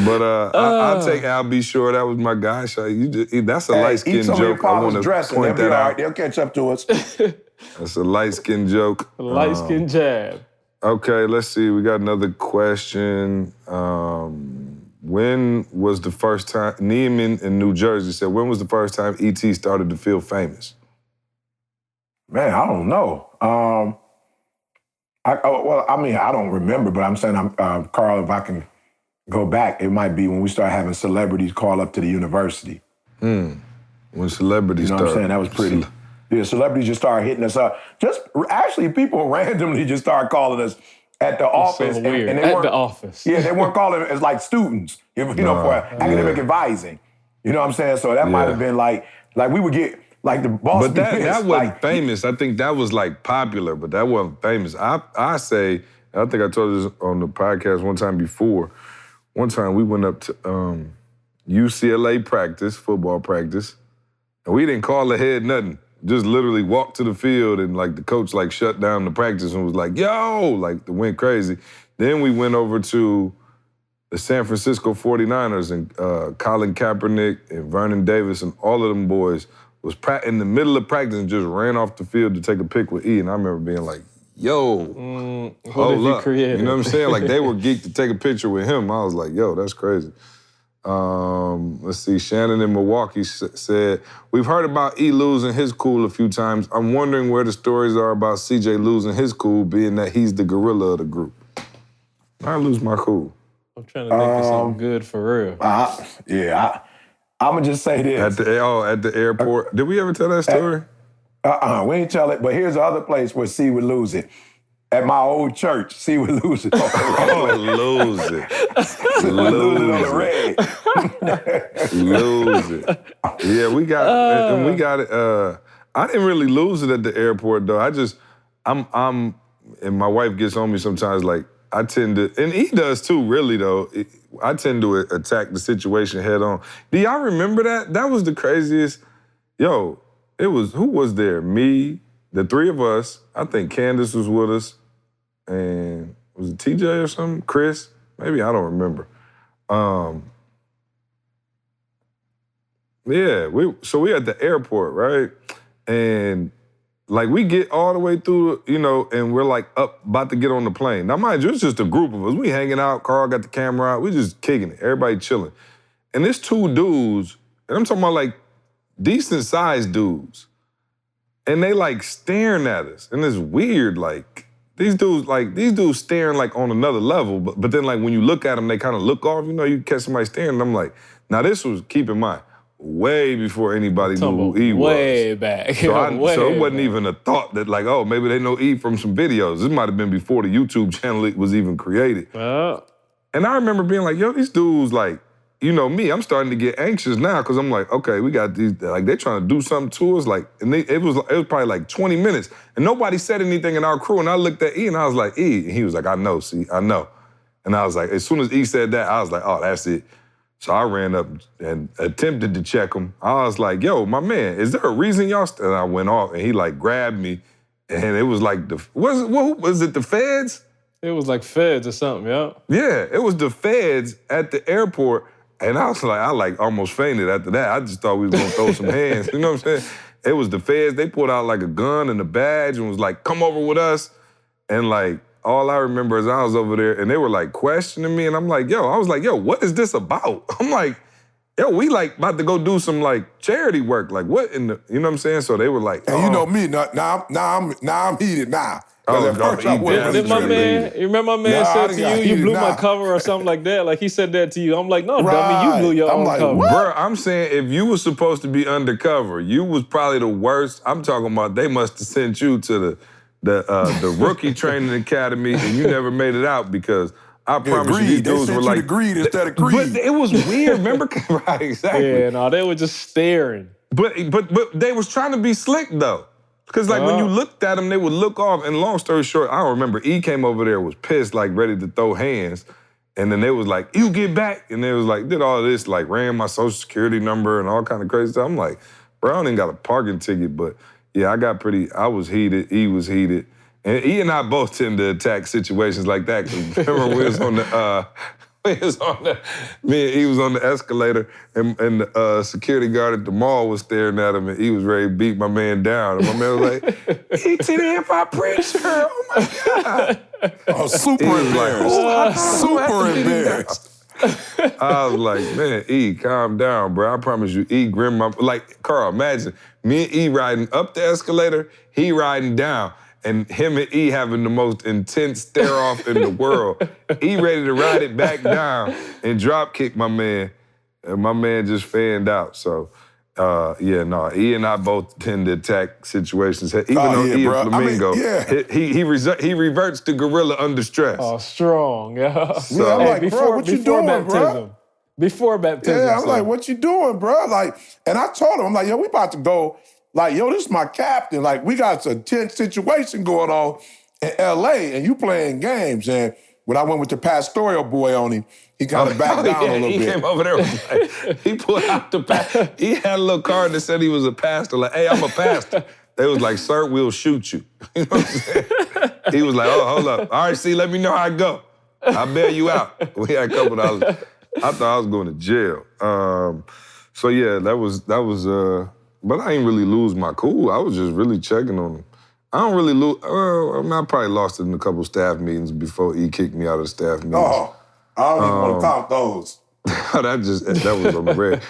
But I'll take Al B. Sure. That was my guy. So that's a light-skinned joke. I want to point that out. They'll catch up to us. That's a light-skinned joke. A light-skinned jab. Okay, let's see. We got another question. When was the first time, Neiman in New Jersey said, when was the first time E.T. started to feel famous? Man, I don't know. I don't remember, but I'm saying, Carl, if I can go back, it might be when we started having celebrities call up to the university. When celebrities You know start. what I'm saying? That was pretty. Yeah, celebrities just started hitting us up. Actually, people randomly just started calling us at the office. So weird. And they At weren't, the office. Yeah, they weren't calling as like students, for academic advising. You know what I'm saying? So that might have been like we would get, like the boss. But that wasn't famous. I think that was like popular, but that wasn't famous. I say, I think I told you this on the podcast one time before. One time we went up to UCLA practice, football practice, and we didn't call ahead nothing. Just literally walked to the field and like the coach like shut down the practice and was like, yo, like it went crazy. Then we went over to the San Francisco 49ers and Colin Kaepernick and Vernon Davis and all of them boys was in the middle of practice and just ran off the field to take a pic with E. And I remember being like, yo, hold up. You know what I'm saying? Like they were geeked to take a picture with him. I was like, yo, that's crazy. Let's see, Shannon in Milwaukee said, we've heard about E losing his cool a few times. I'm wondering where the stories are about CJ losing his cool, being that he's the gorilla of the group. I lose my cool. I'm trying to think of something good for real. I'm going to just say this. At the airport. Did we ever tell that story? We ain't tell it, but here's the other place where C would lose it. At my old church, C would lose it. Lose it. Lose it on the red. Lose it. Yeah, we got it. I didn't really lose it at the airport though. I'm, and my wife gets on me sometimes. Like I tend to, and he does too. Really though, I tend to attack the situation head on. Do y'all remember that? That was the craziest. Yo, it was who was there? Me, the three of us. I think Candace was with us. And was it TJ or something? Chris? Maybe, I don't remember. We at the airport, right? And like we get all the way through, and we're like up, about to get on the plane. Now mind you, it's just a group of us. We hanging out, Carl got the camera out, we just kicking it, everybody chilling. And there's two dudes, and I'm talking about like decent sized dudes. And they like staring at us. And it's weird, like, these dudes staring like on another level, but then like when you look at them, they kind of look off, you catch somebody staring, and I'm like, now this was, keep in mind, way before anybody knew who E was. Way back. So it wasn't even a thought that like, oh, maybe they know E from some videos. This might have been before the YouTube channel was even created. And I remember being like, yo, these dudes like, me, I'm starting to get anxious now because I'm like, okay, we got these, like they're trying to do something to us. Like, and it was probably like 20 minutes and nobody said anything in our crew. And I looked at E and I was like, E, and he was like, I know, I know. And I was like, as soon as E said that, I was like, oh, that's it. So I ran up and attempted to check him. I was like, yo, my man, is there a reason y'all And I went off and he like grabbed me and it was like, was it the feds? It was like feds or something, yeah. Yeah, it was the feds at the airport. And I was like, I almost fainted after that. I just thought we was gonna throw some hands. You know what I'm saying? It was the feds. They pulled out like a gun and a badge and was like, come over with us. And like, all I remember is I was over there and they were like questioning me. And I'm like, yo, what is this about? I'm like, yo, we like about to go do some like charity work. Like what in the, you know what I'm saying? So they were like, and you know me, now I'm heated now. You remember my man said to you blew my cover or something like that? Like he said that to you. I'm like, no, dummy, you blew your own cover. Bro, I'm saying if you was supposed to be undercover, you was probably the worst. I'm talking about they must have sent you to the rookie training academy and you never made it out because I promise you these dudes were like greed instead of greed. But it was weird, remember? Right, exactly. Yeah, no, they were just staring. But they was trying to be slick though. Because like when you looked at them, they would look off. And long story short, I don't remember. E came over there, was pissed, like ready to throw hands. And then they was like, you get back. And they was like, did all this, like ran my social security number and all kind of crazy stuff. I'm like, bro, I don't even got a parking ticket. But yeah, I was heated. E was heated. And E and I both tend to attack situations like that. Because remember we was on he was on the escalator, and the security guard at the mall was staring at him, and he was ready to beat my man down. And my man was like, "He to the hip-hop preacher, oh my God." Oh, super embarrassed. Super embarrassed. I was like, man, E, calm down, bro. I promise you, E, grim my, like, Carl, imagine me and E riding up the escalator, he riding down, and him and E having the most intense stare-off in the world. E ready to ride it back down and drop kick my man, and my man just fanned out. So, E and I both tend to attack situations. Even though E bro. and Flamingo, he reverts to gorilla under stress. Oh, strong, yeah. So, I'm like, bro, what you doing, bro? Before baptism. Yeah, I'm like, what you doing, bro? Like, and I told him, I'm like, yo, we about to go. Like, yo, this is my captain. Like, we got a tense situation going on in LA, and you playing games. And when I went with the pastoral boy on him, he kind of backed down a little bit. He came over there, he pulled out the pastor. He had a little card that said he was a pastor. Like, hey, I'm a pastor. They was like, sir, we'll shoot you. You know what I'm saying? He was like, oh, hold up. All right, see, let me know how I go. I'll bail you out. We had a couple dollars. I thought I was going to jail. So yeah, that was. But I ain't really lose my cool. I was just really checking on him. I don't really lose. I probably lost it in a couple staff meetings before he kicked me out of the staff meetings. Oh, I don't even want to count those. that was on the red.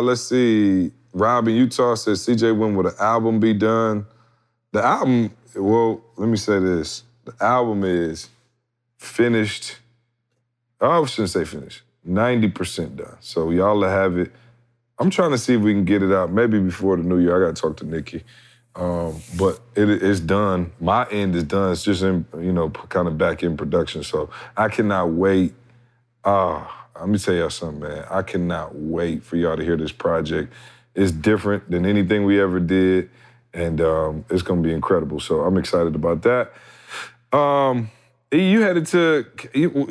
Let's see. Rob in Utah says, CJ, when will the album be done? The album, well, let me say this. The album is finished. I shouldn't say finished. 90% done. So y'all will have it. I'm trying to see if we can get it out maybe before the new year. I got to talk to Nikki. But it's done. My end is done. It's just in, kind of back in production. So I cannot wait. Let me tell y'all something, man. I cannot wait for y'all to hear this project. It's different than anything we ever did, and it's gonna be incredible. So I'm excited about that. You headed to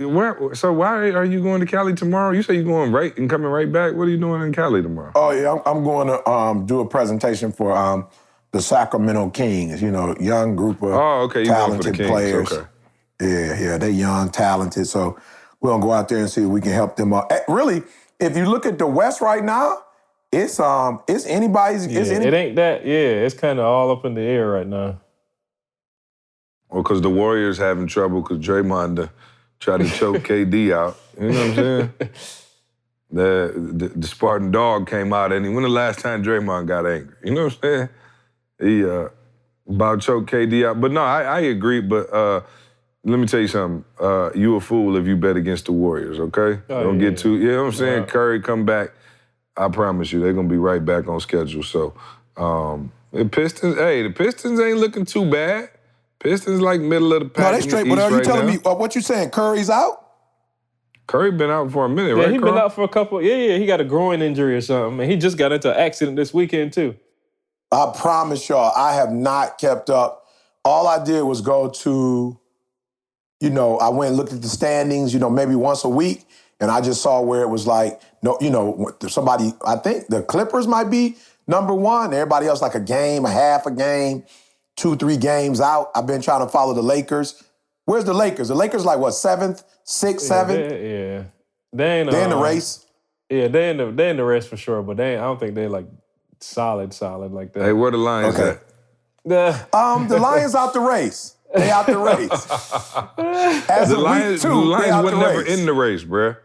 where? So why are you going to Cali tomorrow? You say you're going right and coming right back. What are you doing in Cali tomorrow? Oh yeah, I'm going to do a presentation for the Sacramento Kings. Young group of talented players. Okay. Yeah, they're young, talented. So we're gonna go out there and see if we can help them. Really, if you look at the West right now, it's anybody's. It ain't that. Yeah, it's kind of all up in the air right now. Well, because the Warriors having trouble because Draymond tried to choke KD out. You know what I'm saying? The Spartan dog came out, and when the last time Draymond got angry? You know what I'm saying? He about choked KD out. But no, I agree. But let me tell you something. You a fool if you bet against the Warriors, okay? Don't get too, you know what I'm saying? Yeah. Curry come back. I promise you, they're going to be right back on schedule. So the Pistons ain't looking too bad. Pistons like middle of the pack. No, they straight. But are you telling me what you saying? Curry's out? Curry been out for a minute, right? Yeah, he been out for a couple. Yeah, he got a groin injury or something, and he just got into an accident this weekend too. I promise y'all, I have not kept up. All I did was go to, I went and looked at the standings, maybe once a week, and I just saw where it was like, somebody. I think the Clippers might be number one. Everybody else like a game, a half a game. 2-3 games out. I've been trying to follow the Lakers. Where's the Lakers? The Lakers like what, 7th, 6th, 7th? They ain't in the race. Yeah, they in the race for sure, but I don't think they're like solid like that. Hey, where the Lions at? The Lions out the race. They out the race. The Lions were never in the race, bruh.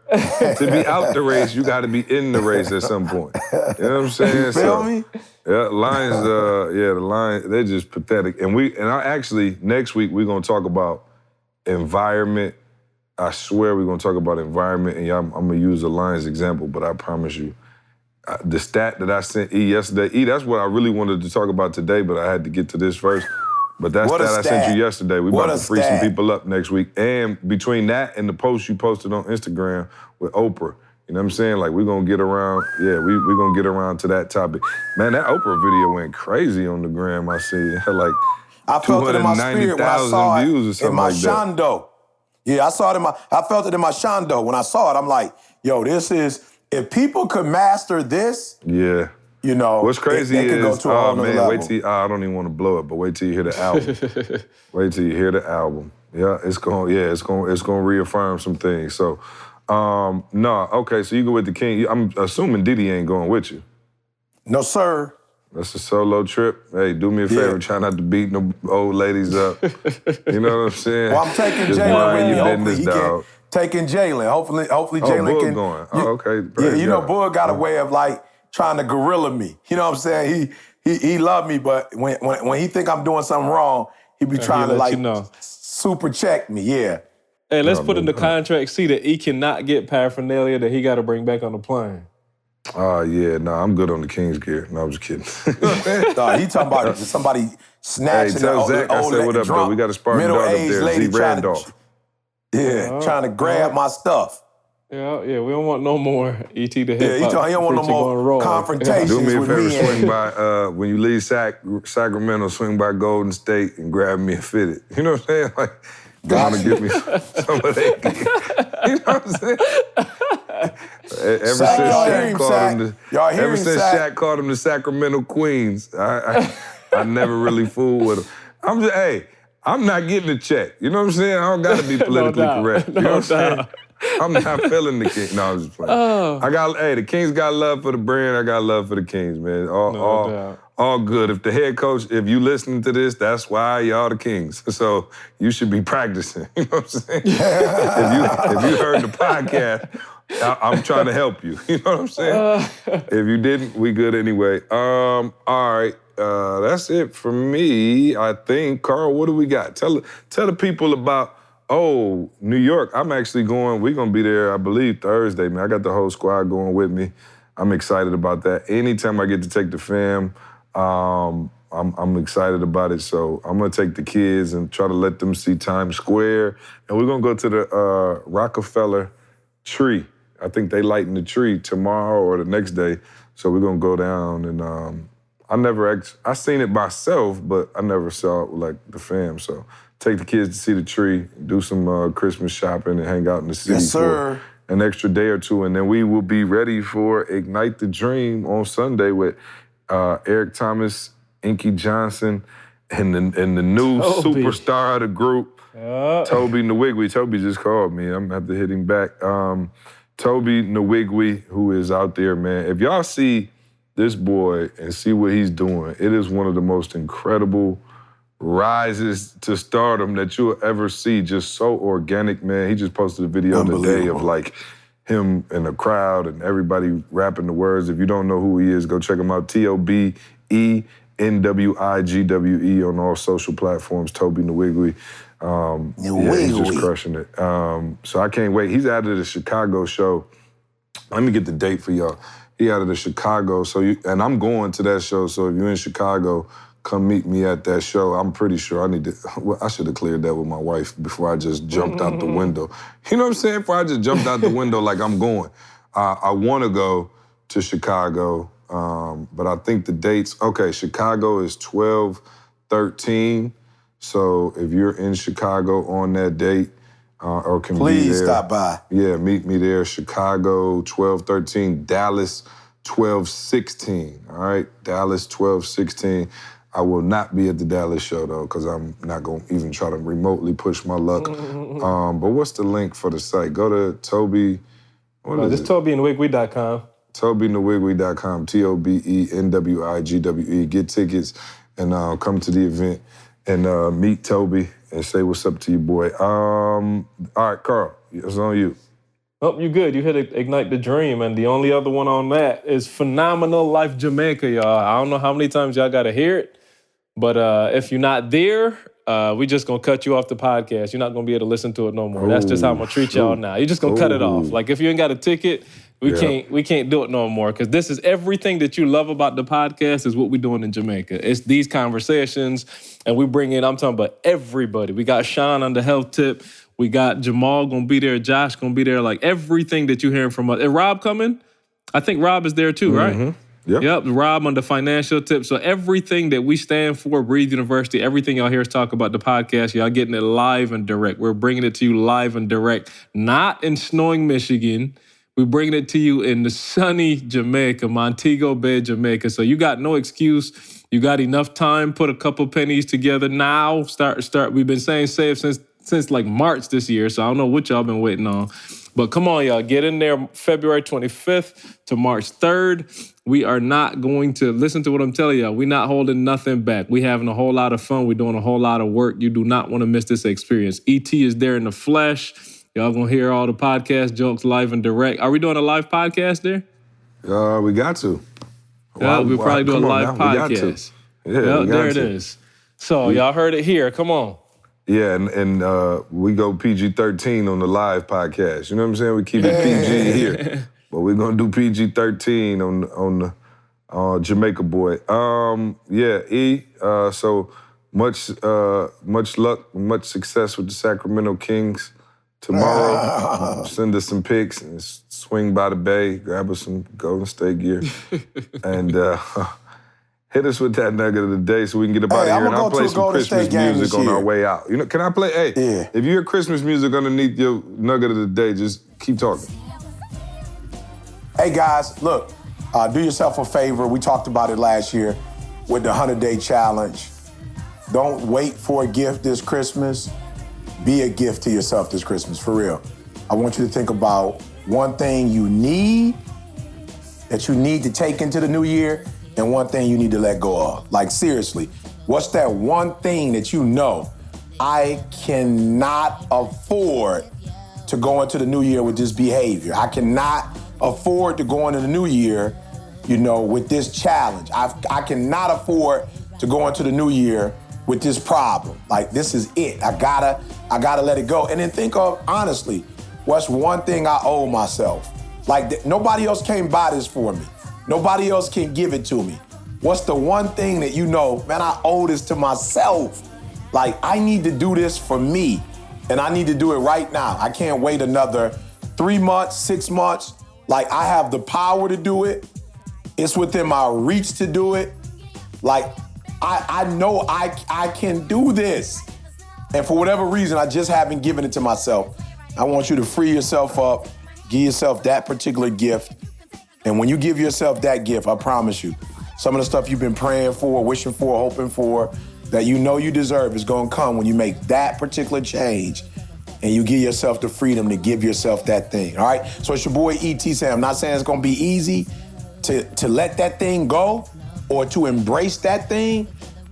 To be out the race, you got to be in the race at some point. You know what I'm saying? You feel me? Yeah, Lions. The Lions. They're just pathetic. And next week we're gonna talk about environment. I swear we're gonna talk about environment, and I'm gonna use the Lions example. But I promise you, the stat that I sent E yesterday, that's what I really wanted to talk about today. But I had to get to this first. But that's that I sent you yesterday. We about to free some people up next week. And between that and the post you posted on Instagram with Oprah, you know what I'm saying? Like, we're going to get around, we're going to get around to that topic. Man, that Oprah video went crazy on the gram, I see. It had like I felt it in my spirit when I saw it views or something in my like that. shondo. Yeah, I felt it in my shondo. When I saw it, I'm like, yo, this is, if people could master this. Yeah. What's crazy they could go is, to a whole nother level. wait till, I don't even want to blow it, but wait till you hear the album. Wait till you hear the album. Yeah, it's going to reaffirm some things. So No, okay, so you go with the King. I'm assuming Diddy ain't going with you. No, sir. That's a solo trip. Hey, do me a favor, try not to beat no old ladies up. You know what I'm saying? Well, I'm taking Just Jalen mind with me. your Hopefully business, he dog. taking Jalen. Hopefully Oh, Jalen Boog can. going. Oh, okay. Yeah, Praise you know, God. Boog got a way of like trying to gorilla me. You know what I'm saying? He love me, but when he think I'm doing something wrong, he be trying to let like you know. super check me. Yeah. Hey, let's No, put in the no. contract, see that he cannot get paraphernalia that he got to bring back on the plane. Oh, yeah, no, I'm good on the King's gear. No, I'm just kidding. He talking about somebody snatching Hey, tell Zach I said what up, though. We got a Spartan dog up there, middle-aged lady Z Randolph. trying to grab my stuff. Yeah, we don't want no more ET the hip Yeah, he don't want no more confrontations Do me a with favor, me. swing by, when you leave Sacramento, swing by Golden State and grab me a fitted. You know what I'm saying? Like, want to give me some of that. You know what I'm saying? Ever since Shaq called him the Sacramento Queens, I never really fooled with him. I'm not getting a check. You know what I'm saying? I don't got to be politically correct. You know what I'm saying? I'm not feeling the King. No, I'm just playing. The Kings got love for the brand. I got love for the Kings, man. All good. If the head coach, if you listening to this, that's why y'all the Kings. So you should be practicing. You know what I'm saying? If you heard the podcast, I'm trying to help you. You know what I'm saying? If you didn't, we good anyway. All right. That's it for me, I think. Carl, what do we got? Tell the people about, New York. I'm actually going, we're going to be there, I believe, Thursday, man. I got the whole squad going with me. I'm excited about that. Anytime I get to take the fam, I'm excited about it. So I'm going to take the kids and try to let them see Times Square. And we're going to go to the Rockefeller tree. I think they lighten the tree tomorrow or the next day. So we're going to go down and I seen it myself, but I never saw it like the fam. So take the kids to see the tree, do some Christmas shopping and hang out in the city for an extra day or two. And then we will be ready for Ignite the Dream on Sunday with Eric Thomas, Inky Johnson, and the new superstar of the group, Toby Nwigwe. Toby just called me. I'm going to have to hit him back. Toby Nwigwe, who is out there, man. If y'all see this boy and see what he's doing, it is one of the most incredible rises to stardom that you'll ever see. Just so organic, man. He just posted a video today of like him in a crowd and everybody rapping the words. If you don't know who he is, go check him out. TOBENWIGWE on all social platforms. Toby Nwigwe. He's just crushing it. So I can't wait. He's out of the Chicago show. Let me get the date for y'all. He out of the Chicago, and I'm going to that show, so if you're in Chicago, come meet me at that show. I'm pretty sure I should have cleared that with my wife before I just jumped out the window. You know what I'm saying? Before I just jumped out the window like I'm going. I want to go to Chicago, but I think the dates, Chicago is 12/13, so if you're in Chicago on that date, or can please be there. Stop by. Yeah, meet me there. Chicago, 12/13. Dallas, 12/16. All right, Dallas, 12/16. I will not be at the Dallas show, though, because I'm not going to even try to remotely push my luck. But what's the link for the site? Go to Toby. Just TobyNwigwe.com. TobyNwigwe.com. TOBENWIGWE. Get tickets and come to the event and meet Toby and say what's up to your boy. All right, Carl, it's on you. Oh, you good. You hit Ignite the Dream, and the only other one on that is Phenomenal Life Jamaica, y'all. I don't know how many times y'all got to hear it, but if you're not there, we just going to cut you off the podcast. You're not going to be able to listen to it no more. That's just how I'm going to treat y'all now. You're just going to cut it off. Like, if you ain't got a ticket, we can't do it no more, because this is everything that you love about the podcast is what we're doing in Jamaica. It's these conversations, and we bring in, I'm talking about everybody. We got Sean on the health tip. We got Jamal gonna be there. Josh gonna be there. Like, everything that you're hearing from us. And Rob coming? I think Rob is there too, right? Yep, Rob on the financial tip. So everything that we stand for, Breathe University, everything y'all hear us talk about the podcast, y'all getting it live and direct. We're bringing it to you live and direct, not in snowing Michigan. We're bringing it to you in the sunny Jamaica, Montego Bay, Jamaica. So you got no excuse. You got enough time. Put a couple pennies together now. Start. We've been saying save since like March this year, so I don't know what y'all been waiting on. But come on, y'all, get in there February 25th to March 3rd. We are not going to, listen to what I'm telling y'all, we're not holding nothing back. We're having a whole lot of fun. We're doing a whole lot of work. You do not want to miss this experience. ET is there in the flesh. Y'all gonna hear all the podcast jokes live and direct. Are we doing a live podcast there? We got to. Yeah, we'll probably do a live podcast. Yeah, there it is. So y'all heard it here. Come on. Yeah, and we go PG-13 on the live podcast. You know what I'm saying? We keep it PG here, but we're gonna do PG-13 on the Jamaica boy. So much luck, much success with the Sacramento Kings. Tomorrow, send us some pics and swing by the bay, grab us some Golden State gear, and hit us with that nugget of the day so we can get up out of here. And I'll play some Christmas music on our way out. You know, can I play? Hey, if you hear Christmas music underneath your nugget of the day, just keep talking. Hey guys, look, do yourself a favor. We talked about it last year with the 100-day challenge. Don't wait for a gift this Christmas. Be a gift to yourself this Christmas, for real. I want you to think about one thing you need, that you need to take into the new year, and one thing you need to let go of. Like, seriously, what's that one thing that you know, I cannot afford to go into the new year with this behavior. I cannot afford to go into the new year, with this challenge. I cannot afford to go into the new year with this problem. Like, this is it. I gotta let it go. And then think of, honestly, what's one thing I owe myself? Like, nobody else can buy this for me. Nobody else can give it to me. What's the one thing that man, I owe this to myself. Like, I need to do this for me, and I need to do it right now. I can't wait another 3 months, 6 months. Like, I have the power to do it. It's within my reach to do it. Like, I know I can do this. And for whatever reason, I just haven't given it to myself. I want you to free yourself up, give yourself that particular gift. And when you give yourself that gift, I promise you, some of the stuff you've been praying for, wishing for, hoping for, that you know you deserve is gonna come when you make that particular change and you give yourself the freedom to give yourself that thing, all right? So it's your boy E.T. saying, I'm not saying it's gonna be easy to let that thing go or to embrace that thing,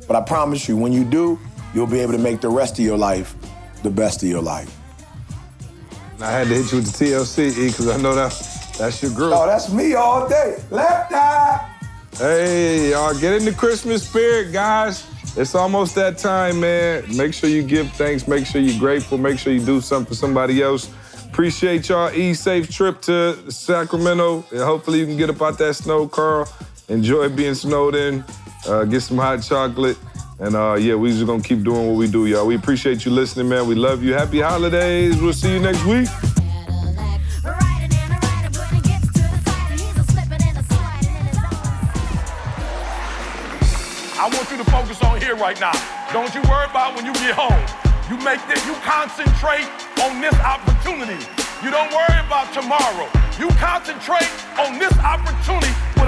but I promise you, when you do, you'll be able to make the rest of your life the best of your life. I had to hit you with the TLC, E, because I know that's your group. Oh, that's me all day. Left eye. Hey, y'all, get in the Christmas spirit, guys. It's almost that time, man. Make sure you give thanks. Make sure you're grateful. Make sure you do something for somebody else. Appreciate y'all. E, safe trip to Sacramento. And hopefully you can get up out that snow, Carl. Enjoy being snowed in. Get some hot chocolate. And we just gonna keep doing what we do, y'all. We appreciate you listening, man. We love you. Happy holidays. We'll see you next week. I want you to focus on here right now. Don't you worry about when you get home. You concentrate on this opportunity. You don't worry about tomorrow. You concentrate on this opportunity with